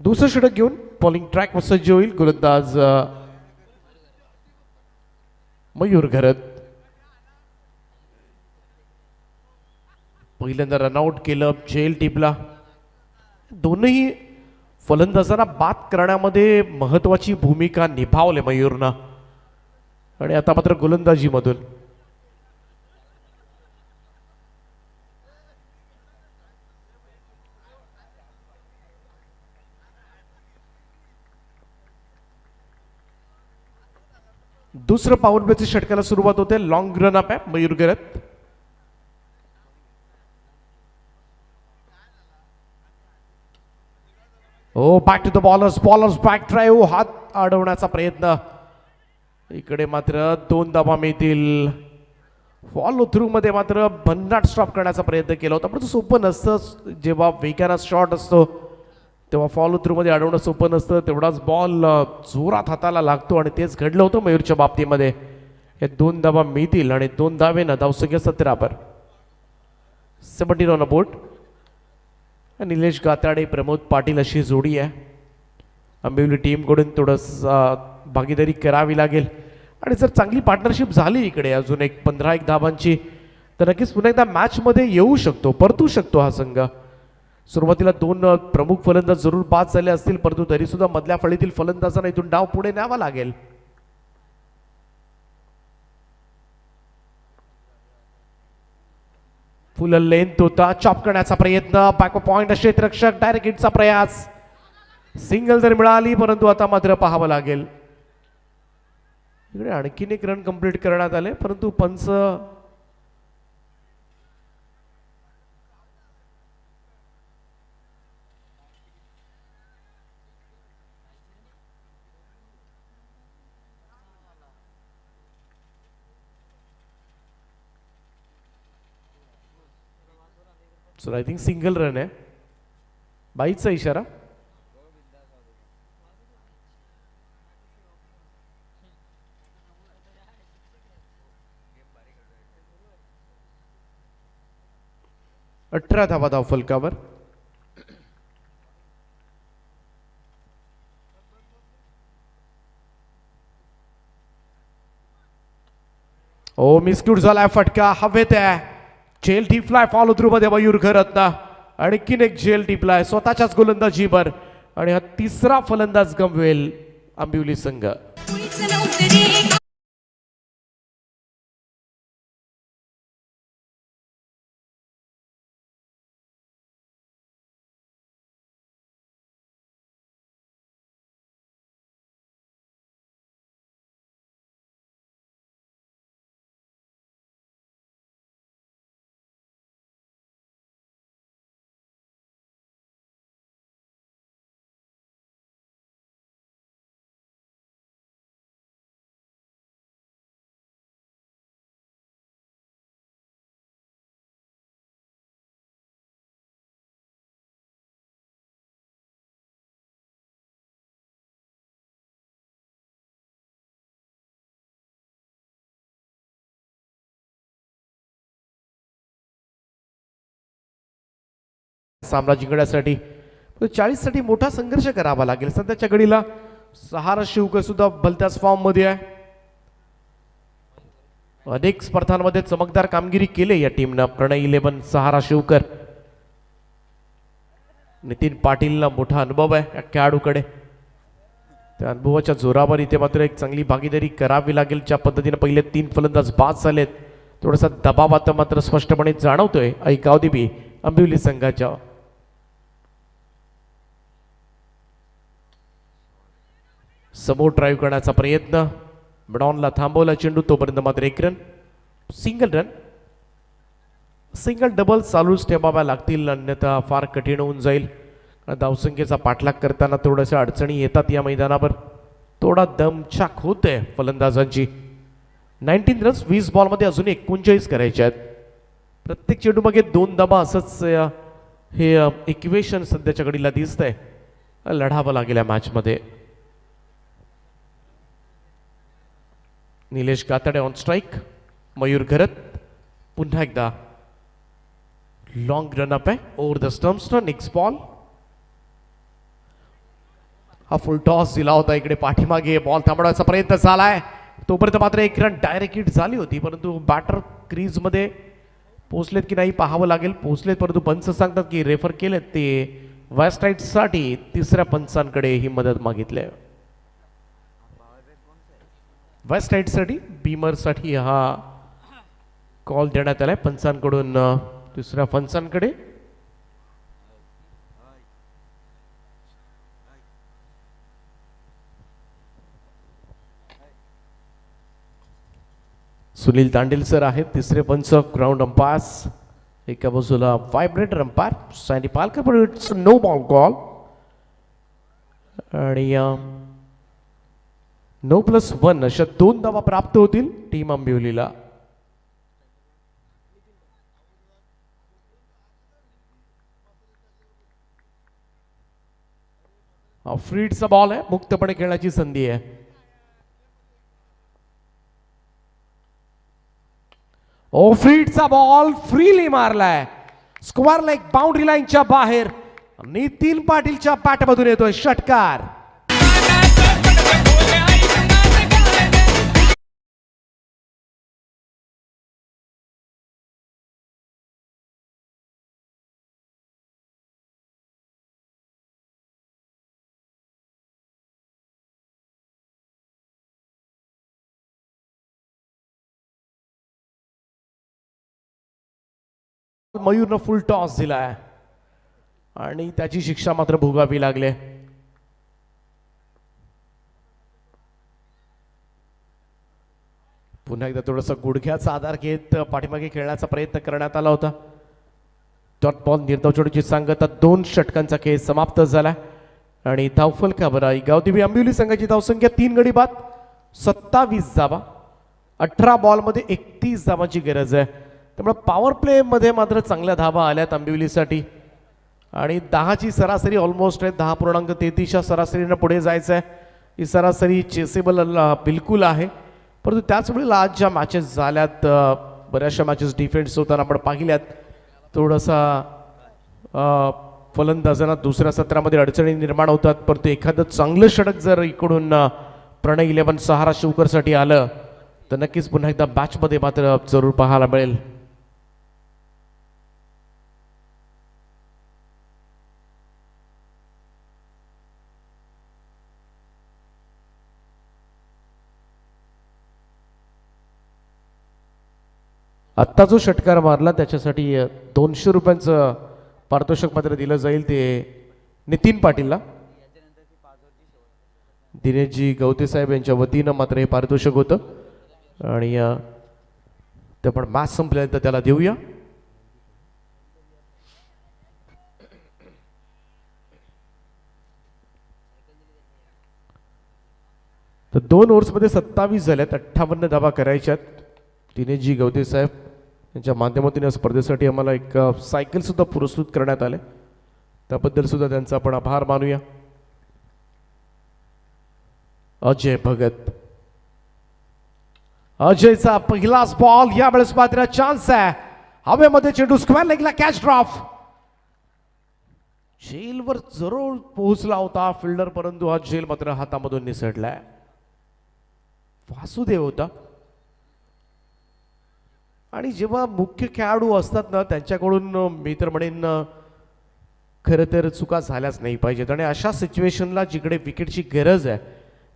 दुसरं षटक घेऊन बॉलिंग ट्रॅक सज्ज होईल गोलंदाज मयूर घरत. पहिल्यांदा रनआउट केलं, झेल टिपला. दोनही फलंदाजांना बाद करण्यामध्ये महत्वाची भूमिका निभावले मयूरनं. आणि आता मात्र गोलंदाजीमधून दुसरं पॉवर प्लेच्या षटकाला सुरुवात होते. लॉंग रन अप आहे Mayur Gharat. Back to the bowlers. Bowlers back drive. हात अडवण्याचा प्रयत्न. इकडे मात्र 2 धावा मिळतील. फॉलो थ्रू मध्ये मात्र भन्नाट स्टॉप करण्याचा प्रयत्न केला होता, पण सोपं नसतं. जेव्हा वेगानं शॉट असतो तेव्हा फॉलो थ्रू मध्ये अडवणं सोपं नसतं. तेवढाच बॉल जोरात हाताला लागतो आणि तेच घडलं होतं मयूरच्या बाबतीमध्ये. हे 2 धावा मिळतील आणि 2 धावेनं धावसंख्या 17वर. 17 on a board. Nilesh Gatade, Pramod Patil अशी जोडी आहे. आंबिवली टीमकडून थोडंस भागीदारी करावी लागेल आणि जर चांगली पार्टनरशिप झाली इकडे अजून एक 15-1 धावांची तर नक्कीच पुन्हा एकदा मॅचमध्ये येऊ शकतो, परतू शकतो हा संघ. सुरुवातीला 2 प्रमुख फलंदाज जरूर बाद झाले असतील, परंतु तरी सुद्धा मधल्या फळीतील फलंदाजांना इथून डाव पुढे न्यावा लागेल. फुल लेंथ होता. चॉप करण्याचा प्रयत्न. Back point. क्षेत्ररक्षक डायरेक्ट हिटचा प्रयास. सिंगल जर मिळाली, परंतु आता मात्र पाहावं लागेल. इकडे आणखीन एक रन कंप्लीट करण्यात आले, परंतु पंच so I think single run आहे. बाईचा इशारा. अठरा धावा धाव फलकावर. ओ मिसक्यूट झालाय फटका हवेत आहे. झेल टिपलाय फॉलो थ्रू मध्ये मयूर घरत्न. आणखीन एक झेल टिपलाय स्वतःच्याच गोलंदाजीवर आणि हा तिसरा फलंदाज गमवेल आंबिवली संघ. सामना जिंकण्यासाठी 40 साठी मोठा संघर्ष करावा लागेल. सध्याच्या घडीला सहारा शिवकर सुद्धा भलत्याच फॉर्म मध्ये आहे. अनेक स्पर्धांमध्ये चमकदार कामगिरी केली या टीमनं. प्रणय 11 सहारा शिवकर. नितीन पाटीलला मोठा अनुभव आहे या खेळाडूकडे. त्या अनुभवाच्या जोरावर इथे मात्र एक चांगली भागीदारी करावी लागेल. ज्या पद्धतीने पहिले 3 फलंदाज बाद झालेत थोडासा दबाव आता मात्र स्पष्टपणे जाणवतोय ऐकावदेवी आंबिवली संघाच्या. समोर ड्राईव्ह करण्याचा प्रयत्न. ब्रॉनला थांबवला चेंडू तोपर्यंत मात्र 1 run. Single run. Single double चालूच ठेवाव्या लागतील अन्यथा फार कठीण होऊन जाईल. धावसंख्येचा पाठलाग करताना थोड्याशा अडचणी येतात या मैदानावर. थोडा दमछाक होते फलंदाजांची. 19 रन्स 20 बॉलमध्ये अजून 39 करायचे आहेत. प्रत्येक चेंडू मागे 2 धावा असंच हे इक्वेशन सध्याच्या घडीला दिसतंय. लढावं लागेल या मॅचमध्ये. Nilesh Gatade on strike. मयूर घरत पुन्हा एकदा लॉंग रन अप आहे over the stumps. Next ball. हा फुल टॉस दिला होता इकडे पाठीमागे. बॉल थांबवण्याचा प्रयत्न झालाय तोपर्यंत मात्र 1 रन डायरेक्ट हिट झाली होती परंतु बॅटर क्रीज मध्ये पोहोचलेत की नाही पाहावं लागेल. पोहोचलेत परंतु पंच सांगतात की रेफर केलेत ते वेस्ट राईट साठी तिसऱ्या पंचांकडे ही मदत मागितली. वेस्ट राईट साठी बीमर साठी हा कॉल देण्यात आलाय पंचांकडून तिसऱ्या पंचांकडे. सुनील तांडेल सर आहेत तिसरे पंच. ग्राउंड अंपायर्स एका बाजूला व्हायब्रेटर अंपायर सॅनी पालकर पण इट्स नो बॉल कॉल. आणि 9+1 अशा 2 धावा प्राप्त होतील टीम आंबिवलीला. फ्रीडचा बॉल आहे. मुक्तपणे खेळण्याची संधी आहे. फ्रीडचा बॉल फ्रीली मारलाय स्क्वेअर लेग बाउंड्री लाईनच्या बाहेर. नितीन पाटीलच्या बॅटमधून येतोय षटकार. मयूरनं फुल टॉस दिलाय आणि त्याची शिक्षा मात्र भोगावी लागले. पुन्हा एकदा थोडासा गुडघ्याचा आधार घेत पाठीमागे खेळण्याचा प्रयत्न करण्यात आला होता. डॉट बॉल निर्धाव चेंडूची सांगता 2 षटकांचा खेळ समाप्त झाला आणि धावफलकावर गावदेवी आंबिवली संघाची धावसंख्या 3 गडी बाद 27 धावा. 18 बॉलमध्ये 31 धावांची गरज आहे. त्यामुळे पॉवर प्लेमध्ये मात्र चांगल्या धावा आल्यात आंबिवलीसाठी आणि 10ची सरासरी ऑलमोस्ट आहे. 10.33च्या सरासरीनं पुढे जायचं आहे. ही सरासरी चेसेबल बिलकुल आहे. परंतु त्याच वेळेला आज ज्या मॅचेस झाल्यात बऱ्याचशा मॅचेस डिफेन्स होताना आपण पाहिल्यात थोडासा फलंदाजांना दुसऱ्या सत्रामध्ये अडचणी निर्माण होतात. परंतु एखादं चांगलं षटक जर इकडून प्रणय 11 सहारा शिवकरसाठी आलं तर नक्कीच पुन्हा एकदा मॅचमध्ये मात्र जरूर पाहायला मिळेल. आत्ता जो षटकार मारला त्याच्यासाठी 200 रुपयांचं पारितोषिक मात्र दिलं जाईल. ते नितीन पाटीलला दिनेशजी गवते साहेब यांच्या वतीनं मात्र हे पारितोषिक होतं आणि ते आपण मॅच संपल्यानंतर त्याला देऊया. तर 2 ओव्हर्समध्ये 27 झाल्यात. 58 धावा करायच्यात. दिनेशजी गवते साहेब यांच्या माध्यमातून या स्पर्धेसाठी आम्हाला एक सायकल सुद्धा पुरस्कृत करण्यात आले. त्याबद्दल सुद्धा त्यांचा आपण आभार मानूया. अजय भगत, अजयचा पहिलाच बॉल, यावेळेस मात्र चान्स आहे. हवेमध्ये चेंडू स्क्वेअर लेगला कॅच ड्रॉप. झेलवर जरूर पोहोचला होता फिल्डर, परंतु हा झेल मात्र हातामधून निसटलाय. वासुदेव होता आणि जेव्हा मुख्य खेळाडू असतात ना त्यांच्याकडून मी तर म्हणेन खरं तर चुका झाल्याच नाही पाहिजेत. आणि अशा सिच्युएशनला जिकडे विकेटची गरज आहे,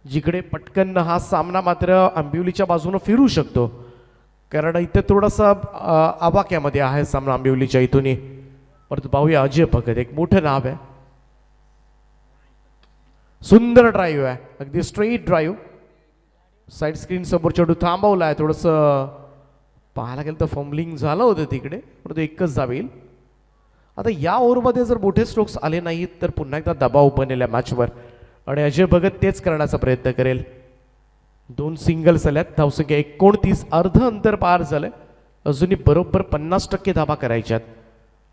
जिकडे पटकन हा सामना मात्र आंबिवलीच्या बाजूने फिरू शकतो, कारण इथे थोडासा आवाक्यामध्ये आहे सामना आंबिवलीच्या इथूनही. परंतु पाहूया अजय भगत, एक मोठं नाव आहे. सुंदर ड्राईव्ह आहे, अगदी स्ट्रेट ड्राईव्ह. साईड स्क्रीन समोर चेंडू थांबवला आहे. थोडंसं पाहायला गेलं तर फंबलिंग झालं होतं तिकडे, परंतु एकच जावेल. आता या ओव्हरमध्ये जर मोठे स्ट्रोक्स आले नाहीत तर पुन्हा एकदा दबाव बनेल या मॅचवर आणि अजय भगत तेच करण्याचा प्रयत्न करेल. 2 सिंगल्स आल्यात. धावसंख्या 29, अर्ध अंतर पार झालंय. अजूनही बरोबर 50% धावा करायच्यात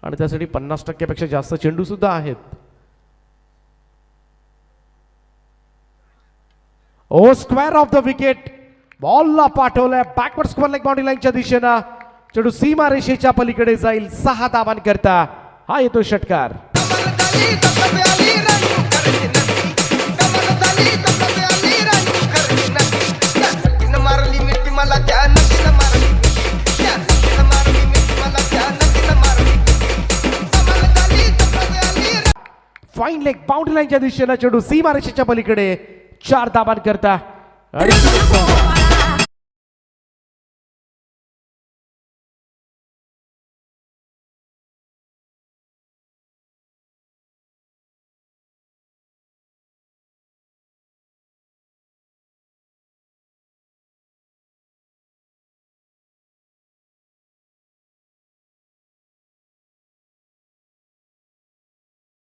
आणि त्यासाठी 50%पेक्षा जास्त चेंडू सुद्धा आहेत. Oh square off the wicket, बॉलला पाठवलंय बॅकवर्ड स्क्वेअर लेग बाउंड्री लाईनच्या दिशेनं. चेंडू सीमा रेषेच्या पलीकडे जाईल. 6 धावांकरता हा येतो षटकार. फाईन लेग बाउंड्री लाईनच्या दिशेनं चेंडू सीमा रेषेच्या पलीकडे. 4 धावांकरता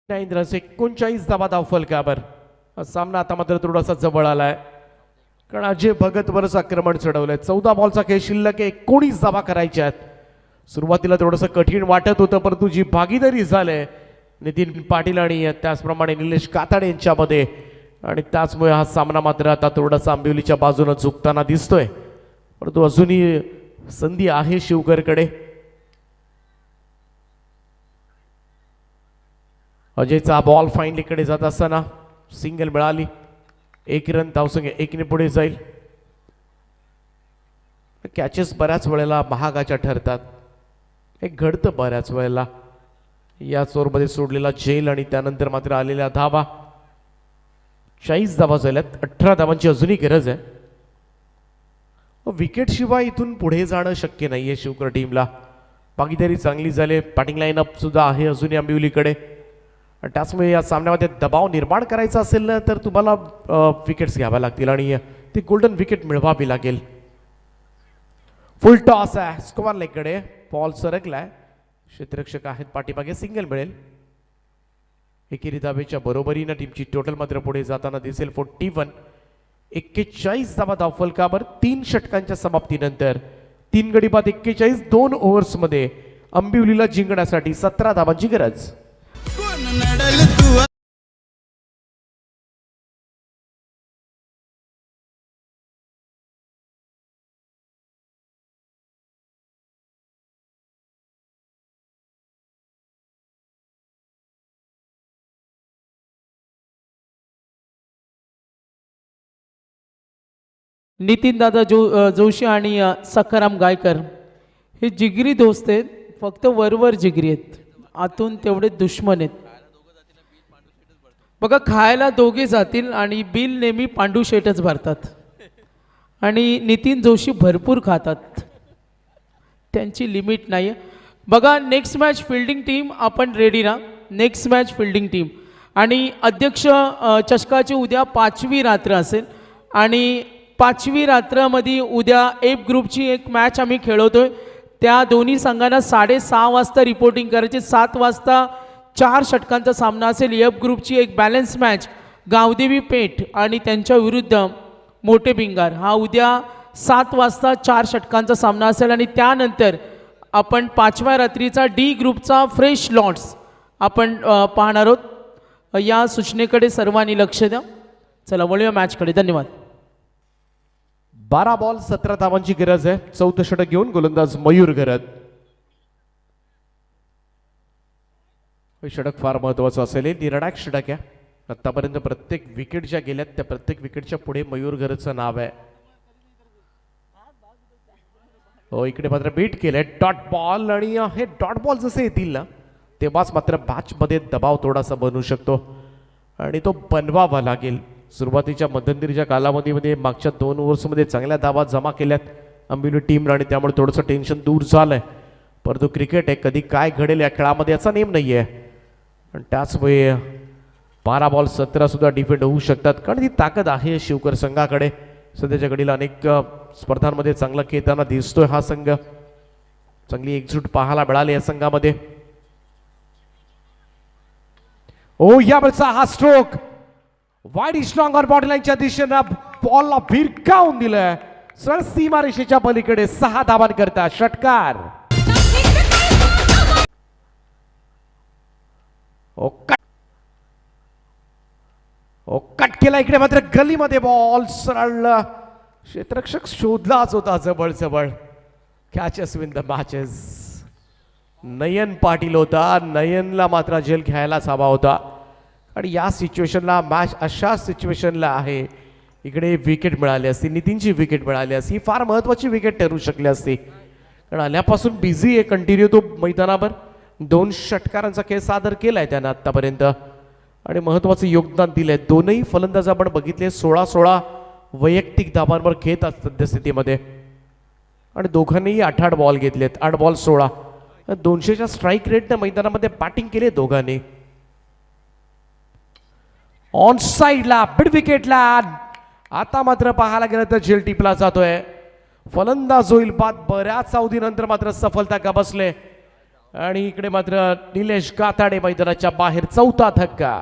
रन्स 39 धावा धावफलकावर. सामना आता मात्र थोडासा जवळ आलाय कारण अजय भगत वरच आक्रमण चढवलंय. 14 बॉलचा खेळ शिल्लक आहे. 19 धावा करायच्या आहेत. सुरुवातीला थोडंसं कठीण वाटत होतं, परंतु जी भागीदारी झाले नितीन पाटील आणि त्याचप्रमाणे निलेश काताडे यांच्यामध्ये आणि त्याचमुळे हा सामना मात्र आता थोडासा आंबिवलीच्या बाजूने झुकताना दिसतोय. परंतु अजूनही संधी आहे शिवकरकडे. अजयचा बॉल फाईनलीकडे जात असताना सिंगल मिळाली. 1 रन, धावसंख्या 1 ने पुढे जाईल. कॅचेस बऱ्याच वेळेला महागाच्या ठरतात. एक घडतं बऱ्याच वेळेला. याच ओव्हरमध्ये सोडलेला झेल आणि त्यानंतर मात्र आलेल्या धावा. 40 धावा झाल्यात. 18 धावांची अजूनही गरज आहे. विकेट शिवाय इथून पुढे जाणं शक्य नाहीये शिवकर टीमला. भागीदारी चांगली झाली. बॅटिंग लाईनअप सुद्धा आहे अजूनही आंबिवलीकडे. त्याचमुळे या सामन्यामध्ये दबाव निर्माण करायचा असेल ना तर तुम्हाला विकेट्स घ्याव्या लागतील आणि ती गोल्डन विकेट मिळवावी लागेल. फुल टॉस आहे स्क्वेअर लेगकडे. बॉल सरकलाय. क्षेत्ररक्षक आहेत पाठीमागे. सिंगल मिळेल. एकेरी धावेच्या बरोबरीनं टीमची टोटल मात्र पुढे जाताना दिसेल. 41. 41 धावा धावफलकावर. 3 षटकांच्या समाप्तीनंतर 3 गडी बाद 41 2 ओव्हर्समध्ये अंबिवलीला जिंकण्यासाठी 17 धावांची गरज. कोण नडल तू नितीन दादा जोशी आणि सखाराम गायकर हे जिगरी दोस्त आहेत, फक्त वरवर जिगरी आहेत, आतून तेवढे दुश्मन आहेत. बघा खायला दोघे जातील आणि बिल नेहमी पांडू शेटच भरतात आणि नितीन जोशी भरपूर खातात, त्यांची लिमिट नाही आहे. बघा नेक्स्ट मॅच फिल्डिंग टीम आपण रेडी ना. नेक्स्ट मॅच फिल्डिंग टीम आणि अध्यक्ष चषकाची उद्या 5वी रात्र असेल आणि 5वी रात्रामध्ये उद्या एफ ग्रुपची एक मॅच आम्ही खेळवतोय. त्या दोन्ही संघांना 6:30 वाजता रिपोर्टिंग करायची. 7 वाजता 4 षटकांचा सामना असेल. एफ ग्रुपची एक बॅलन्स मॅच गावदेवी पेठ आणि त्यांच्या विरुद्ध मोठे भिंगार हा उद्या 7 वाजता 4 षटकांचा सामना असेल आणि त्यानंतर आपण 5व्या रात्रीचा डी ग्रुपचा फ्रेश लॉट्स आपण पाहणार आहोत. या सूचनेकडे सर्वांनी लक्ष द्या. चला वळूया मॅचकडे. धन्यवाद. 12 बॉल 17 धावांची गरज आहे. 4थं षटक घेऊन गोलंदाज मयूर घरत. हे षटक फार महत्वाचं असेल. हे निर्णायक षटक आहे. आतापर्यंत प्रत्येक विकेट ज्या गेल्यात त्या प्रत्येक विकेटच्या पुढे मयूर घरतचं नाव आहे. हो इकडे मात्र बीट केलंय डॉट बॉल आणि हे डॉट बॉल जसे येतील ना तेव्हाच मात्र मॅचमध्ये दबाव थोडासा बनू शकतो आणि तो बनवावा लागेल. सुरुवातीच्या मध्यंतरीच्या कालावधीमध्ये मागच्या 2 ओव्हर्समध्ये चांगल्या धावा जमा केल्यात अंबिवली टीमला आणि त्यामुळे थोडंसं टेन्शन दूर झालंय. परंतु क्रिकेट आहे, कधी काय घडेल या खेळामध्ये याचा नेम नाही आहे आणि त्याचमुळे 12 बॉल 17 सुद्धा डिफेंड होऊ शकतात कारण ती ताकद आहे शिवकर संघाकडे. सध्याच्या घडीला अनेक स्पर्धांमध्ये चांगला खेळताना दिसतोय हा संघ. चांगली एकजूट पाहायला मिळाली या संघामध्ये. ओ यावेळचा हा stroke wide strong on body लाईनच्या दिशेनं बॉलला भिरकावून दिलंय. सरळ सीमारेषेच्या पलीकडे 6 धावांकरता षटकार. कट केला इकडे मात्र गलीमध्ये बॉल सरळ क्षेत्ररक्षक शोधलाच होता जवळ कॅचेस विन द मॅचेस. नयन पाटील होता. नयनला मात्र झेल घ्यायलाच हवा होता आणि या सिच्युएशनला मॅच अशा सिच्युएशनला आहे. इकडे विकेट मिळाली असती, नितीनची विकेट मिळाली असती, फार महत्वाची विकेट ठरू शकली असती कारण आल्यापासून बिझी आहे कंटिन्यू तो मैदानावर. 2 षटकारांचा खेळ सादर केलाय त्यानं आतापर्यंत आणि महत्वाचं योगदान दिलंय. दोनही फलंदाज आपण बघितले 16-16 वैयक्तिक धावांवर खेळतात सद्यस्थितीमध्ये आणि दोघांनीही 8-8 बॉल घेतलेत. 8 बॉल 16 200च्या स्ट्राईक रेटनं मैदानामध्ये बॅटिंग केली दोघांनी. ऑन साईडला मिड विकेटला आता मात्र पाहायला गेलं तर झेल टिपला जातोय. फलंदाज होईल बाद. बऱ्याच अवधीनंतर मात्र सफलता गबसले आणि इकडे मात्र निलेश गाताडे मैदानाच्या बाहेर 4था धक्का.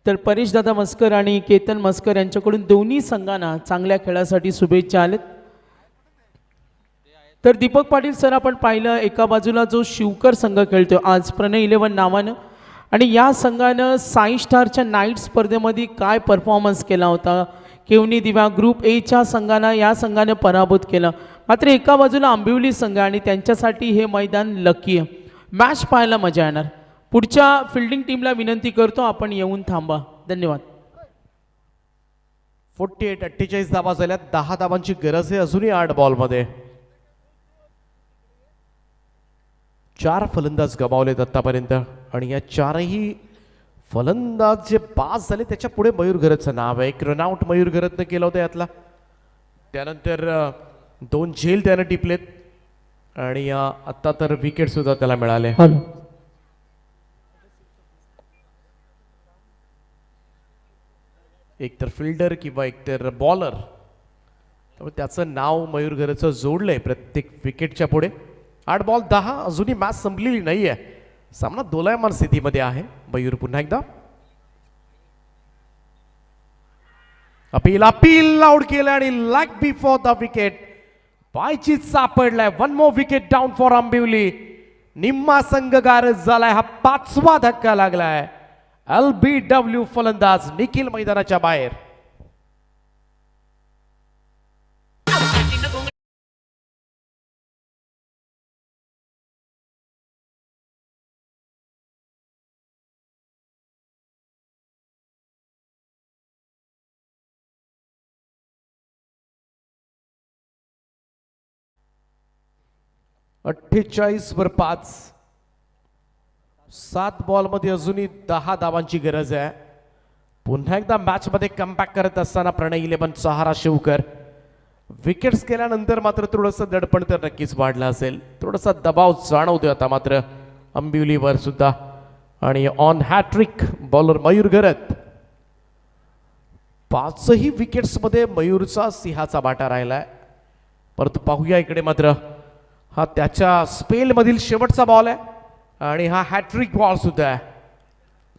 तर परेश दादा मस्कर आणि केतन मस्कर यांच्याकडून दोन्ही संघांना चांगल्या खेळासाठी शुभेच्छा आलेत. तर दीपक पाटील सर आपण पाहिलं एका बाजूला जो शिवकर संघ खेळतो आज प्रणय 11 नावानं आणि या संघानं साई स्टारच्या नाईट स्पर्धेमध्ये काय परफॉर्मन्स केला होता. केवनी दिव्या ग्रुप एच्या संघानं या संघानं पराभूत केलं. मात्र एका बाजूला आंबिवली संघ आणि त्यांच्यासाठी हे मैदान लकी आहे. मॅच पाहायला मजा येणार. पुढच्या फिल्डिंग टीमला विनंती करतो आपण येऊन थांबा. धन्यवाद. 48 धावा झाल्यात. 10 धावांची गरज आहे अजूनही 8 बॉलमध्ये. 4 फलंदाज गमावलेत आतापर्यंत आणि या 4ही फलंदाज जे पास झाले त्याच्या पुढे मयूर घरतचं नाव आहे. एक रनआउट मयूर घरतनं केलं होतं यातला. त्यानंतर 2 झेल त्यानं टिपलेत आणि आत्ता तर विकेट सुद्धा त्याला मिळाले. हॅलो एकतर फिल्डर किंवा एकतर बॉलर, त्यामुळे त्याचं नाव मयूर घरचं जोडलंय प्रत्येक विकेटच्या पुढे. 8 बॉल 10, अजूनही मॅच संपलेली नाही आहे, सामना दोलायमान स्थितीमध्ये आहे. मयूर पुन्हा एकदा अपील आउट केलं आणि लॅग बिफोर द विकेट पायचीच सापडलाय. 1 more wicket down for Ambivli. निम्मा संघ गारज झालाय. हा 5वा धक्का लागलाय. LBW फलंदाज निखिल मैदानाच्या बाहेर. वर 5. 7 बॉलमध्ये अजूनही 10 धावांची गरज आहे. पुन्हा एकदा मॅच मध्ये कमबॅक करत असताना प्रणय 11 सहारा शिवकर. विकेट्स केल्यानंतर मात्र थोडंसं दडपण तर नक्कीच वाढलं असेल, थोडासा दबाव जाणवतोय आता मात्र अंबिवलीवर सुद्धा. आणि on hat-trick bowler Mayur Gharat. 5ही विकेट्स मध्ये मयूरचा सिंहाचा बाटा राहिलाय. परंतु पाहूया इकडे मात्र हा त्याच्या स्पेल मधील शेवटचा बॉल आहे आणि हा हॅट्रिक बॉल सुद्धा आहे.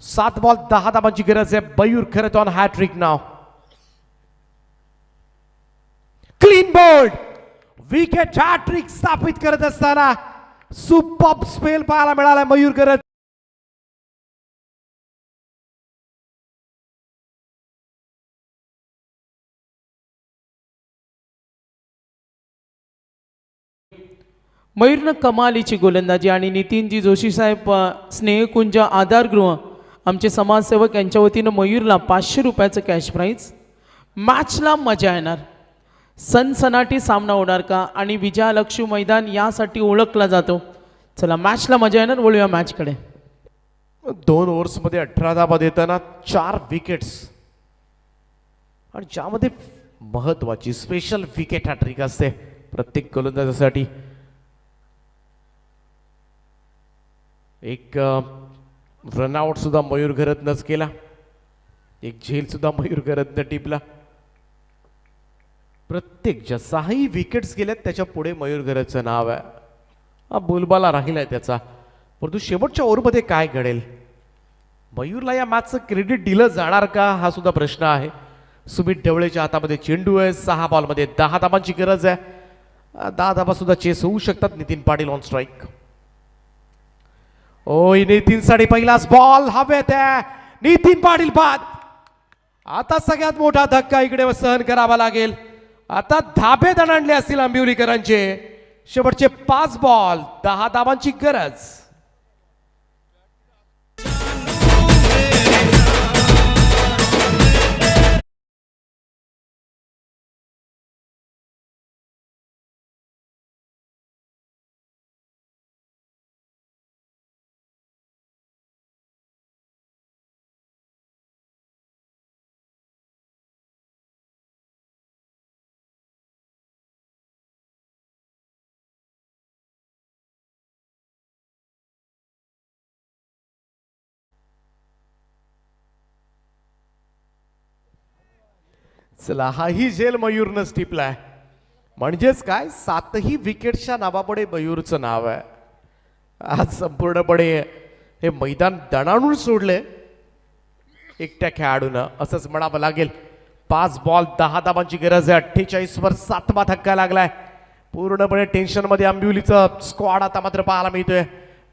7 बॉल 10 धावांची गरज आहे. मयूर खरत ऑन हॅट्रिक नाव. क्लीन बोल्ड विकेट हॅट्रिक स्थापित करत असताना सुपर स्पेल पाहायला मिळाला मयूर घरत. मयूरनं कमालीची गोलंदाजी आणि नितीनजी जोशी साहेब स्नेहकुंज आधारगृह आमचे समाजसेवक यांच्या वतीनं मयूरला 500 रुपयाचं कॅश प्राईज. मॅचला मजा येणार, सनसनाटी सामना होणार का आणि विजयालक्ष्मी मैदान यासाठी ओळखला जातो. चला मॅचला मजा येणार. वळूया मॅचकडे. 2 ओव्हर्समध्ये 18 धावा देताना 4 विकेट्स आणि ज्यामध्ये महत्वाची स्पेशल विकेट हॅट्रिक असते प्रत्येक गोलंदाजासाठी. एक रनआउट सुद्धा मयूर घरतनंच केला, एक झेल सुद्धा मयूर घरतनं टिपला. प्रत्येक ज्या 6ही विकेट्स गेल्यात त्याच्या पुढे मयूर घरतचं नाव आहे. हा बोलबाला राहिलाय त्याचा. परंतु शेवटच्या ओव्हरमध्ये काय घडेल, मयूरला या मॅचचं क्रेडिट दिलं जाणार का हा सुद्धा प्रश्न आहे. सुमित ढवळेच्या हातामध्ये चेंडू आहे. 6 बॉलमध्ये 10 धावांची गरज आहे. 10 धावा सुद्धा चेस होऊ शकतात. Nitin Patil on strike. ओय नितीनसाठी पहिलाच बॉल हवेत आहे. नितीन पाटील बाद. आता सगळ्यात मोठा धक्का इकडे सहन करावा लागेल. आता धाबे दणाणले असतील आंबिवलीकरांचे. शेवटचे 5 बॉल 10 धावांची गरज. चला हाही झेल मयूरनंच टिपलाय. म्हणजेच काय 7ही विकेटच्या नावापुढे मयूरचं नाव आहे. आज संपूर्णपणे हे मैदान दणाणून सोडले एकट्या खेळाडूनं असंच म्हणावं लागेल. 5 बॉल 10 धावांची गरज आहे. 48 वर 7वा धक्का लागलाय. पूर्णपणे टेन्शनमध्ये आंबिवलीचा स्क्वॉड आता मात्र पाहायला मिळतोय.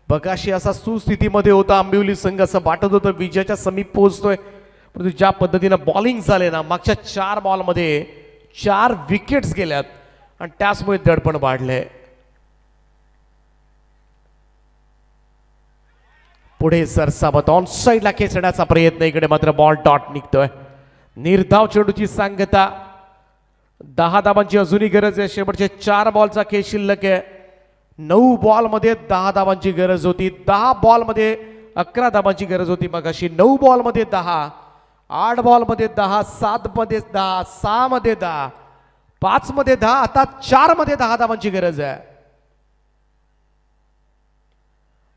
बघाशी असा सुस्थितीमध्ये होता आंबिवली संघ, असं वाटत होतं विजयाच्या समीप पोहोचतोय. परंतु ज्या पद्धतीनं बॉलिंग झाले ना, मागच्या 4 बॉलमध्ये 4 विकेट्स गेल्यात आणि त्याचमुळे दडपण वाढलंय. पुढे सरसावत ऑन साईडला खेचण्याचा प्रयत्न. इकडे मात्र बॉल डॉट निघतोय. निर्धाव चेंडूची सांगता. 10 धावांची अजूनही गरज आहे. शेवटचे 4 बॉलचा खेळ शिल्लक आहे. 9 बॉलमध्ये 10 धावांची गरज होती. 10 बॉलमध्ये 11 धावांची गरज होती मगाशी. 9 बॉलमध्ये 10, 8 बॉलमध्ये 10, 7 मध्ये 10, 6 मध्ये 10, 5 मध्ये 10, आता 4 मध्ये 10 धावांची गरज आहे.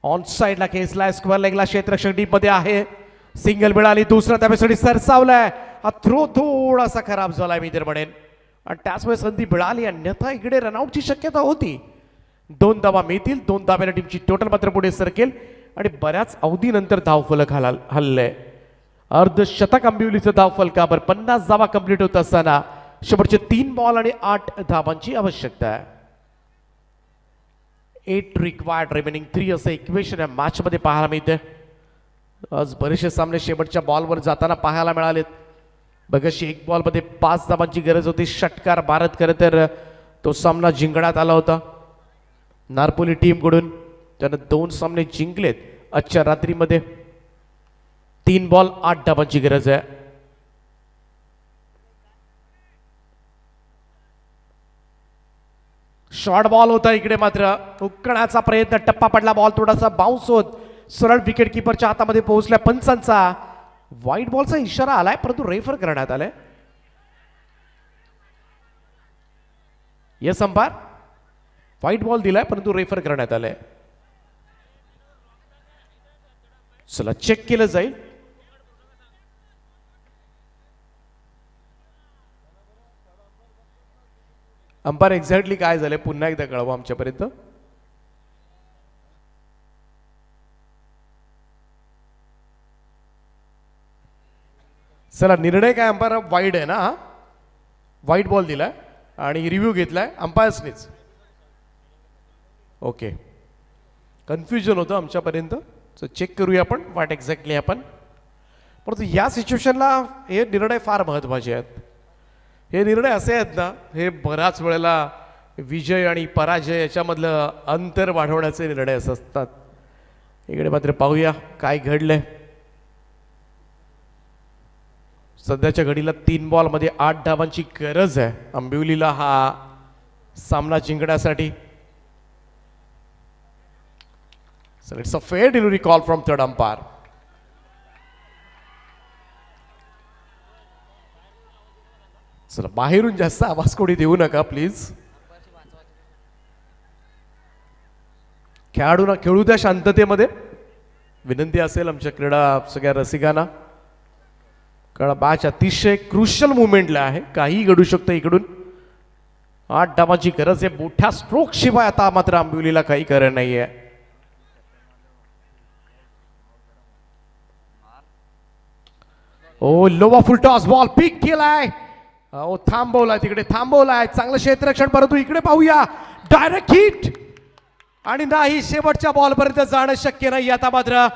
ऑन साईडला खेचलाय. स्क्वेअर लेगला क्षेत्ररक्षक डीप मध्ये आहे. सिंगल मिळाली, दुसरा त्यापेक्षा सरसावलाय. हा थ्रो थोडासा खराब झालाय मी तर म्हणेन, आणि त्याचमुळे संधी मिळाली, अन्यथा इकडे रनआउटची शक्यता होती. 2 धावा मिळतील, 2 धाब्याने टीमची टोटल मात्र पुढे सरकेल आणि बऱ्याच अवधीनंतर धावफलक हल्लंय. अर्धशतक आंबिवलीचं धावफलकावर 50 धावा कंप्लीट होत असताना शेवटचे 3 बॉल आणि 8 धावांची आवश्यकता आहे. 8 रिक्वायर्ड रिमेनिंग 3 असं इक्वेशन या मॅच मध्ये पाहायला मिळते. आज बरेचसे सामने शेवटच्या बॉलवर जाताना पाहायला मिळालेत. बघशी 1 बॉलमध्ये 5 धावांची गरज होती. षटकार भारत खरं तर तो सामना जिंकण्यात आला होता नारपोली टीमकडून. त्यानं 2 सामने जिंकलेत आजच्या रात्रीमध्ये. 3 बॉल 8 धावांची गरज आहे. शॉर्ट बॉल होता इकडे, मात्र उकळण्याचा प्रयत्न, टप्पा पडला, बॉल थोडासा बाउन्स होत सरळ विकेट किपरच्या हातामध्ये पोहोचल्या. पंचांचा व्हाईट बॉलचा इशारा आलाय, परंतु रेफर करण्यात आलाय. यस अंपायर, व्हाईट बॉल दिलाय परंतु रेफर करण्यात आलाय. चला चेक केलं जाईल. अंपायर एक्झॅक्टली काय झालंय पुन्हा एकदा कळवा आमच्यापर्यंत. चला निर्णय काय अंपायर, वाईड आहे ना, हा व्हाईट बॉल दिलाय आणि रिव्ह्यू घेतलाय अंपायर्सनीच. ओके, कन्फ्युजन होतं आमच्यापर्यंत. सो चेक करूया आपण वाट एक्झॅक्टली आपण. परंतु या सिच्युएशनला हे निर्णय फार महत्त्वाचे आहेत. हे निर्णय असे आहेत ना, हे बऱ्याच वेळेला विजय आणि पराजय याच्यामधलं अंतर वाढवण्याचे निर्णय असतात. इकडे मात्र पाहूया काय घडलंय. सध्याच्या घडीला 3 बॉलमध्ये 8 धावांची गरज आहे आंबिवलीला हा सामना जिंकण्यासाठी. So it's a fair delivery call from third umpire. चला बाहेरून जास्त आवाज कोणी देऊ नका प्लीज. खेळाडूंना खेळू द्या शांततेमध्ये, विनंती असेल आमच्या क्रीडा सगळ्या रसिकांना. कारण मॅच अतिशय क्रुशियल मुवमेंटला आहे, काहीही घडू शकतं इकडून. 8 धावांची गरज आहे. मोठ्या स्ट्रोक शिवाय आता मात्र आंबिवलीला काही खरं नाहीये. ओ लोवा फुल टॉस बॉल पिक केलाय. ओ थांबवलाय, तिकडे थांबवलाय, चांगलं क्षेत्ररक्षण. परंतु इकडे पाहूया डायरेक्ट हिट, आणि नाही शेवटच्या बॉलपर्यंत जाणं शक्य नाही. आता मात्र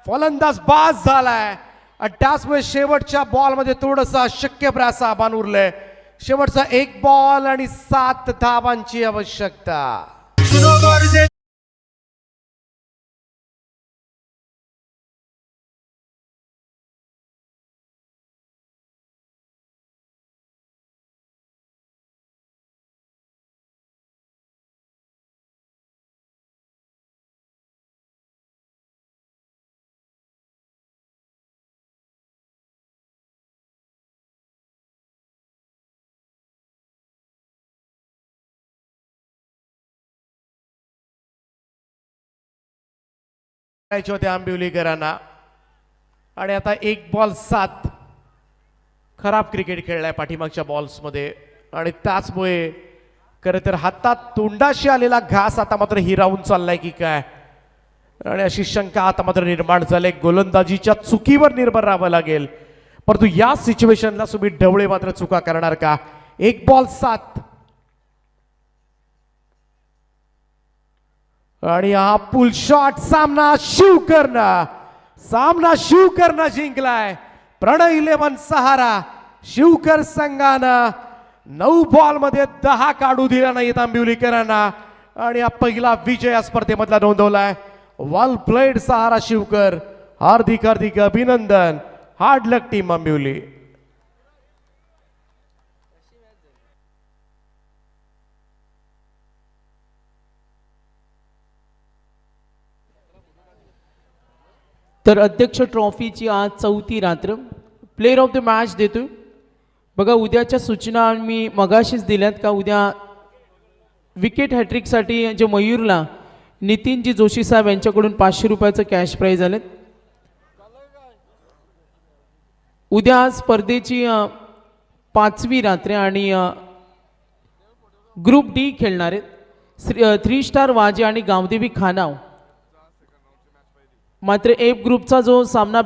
फलंदाज बाद झालाय आणि त्याचमुळे शेवटच्या बॉलमध्ये थोडंसं शक्य प्रयास आव्हान उरलंय. शेवटचा 1 बॉल आणि 7 धावांची आवश्यकता. होते आंबिवलीकरांना, आणि आता 1 बॉल 7 खराब क्रिकेट खेळलाय पाठीमागच्या बॉल्समध्ये, आणि त्याचमुळे खरं तर हातात तोंडाशी आलेला घास आता मात्र हिरावून चाललाय की काय, आणि अशी शंका आता मात्र निर्माण झाली. गोलंदाजीच्या चुकीवर निर्भर राहावं लागेल. परंतु या सिच्युएशनला सुमित ढवळे मात्र चुका करणार का. 1 बॉल 7, आणि हा पुल शॉट सामना शिवकरनं जिंकलाय. प्रणय 11 सहारा शिवकर संघानं 9 बॉलमध्ये 10 काढू दिला नाहीत आंबिवलीकरांना, आणि हा पहिला विजय या स्पर्धेमधला नोंदवलाय. वेल प्लेड सहारा शिवकर, हार्दिक हार्दिक अभिनंदन. हार्ड लक टीम आंबिवली. तर अध्यक्ष ट्रॉफीची आज 4थी रात्र. प्लेयर ऑफ द मॅच देतोय. बघा उद्याच्या सूचना मी मगाशीच दिल्यात का उद्या विकेट हॅट्रिकसाठी जे मयूरला नितीनजी जोशी साहेब यांच्याकडून 500 रुपयाचं कॅश प्राईज आलेत. उद्या स्पर्धेची 5वी रात्र आणि ग्रुप डी खेळणार आहेत 3 स्टार वाजे आणि गावदेवी खानाव. मात्र एफ ग्रुपचा जो सामना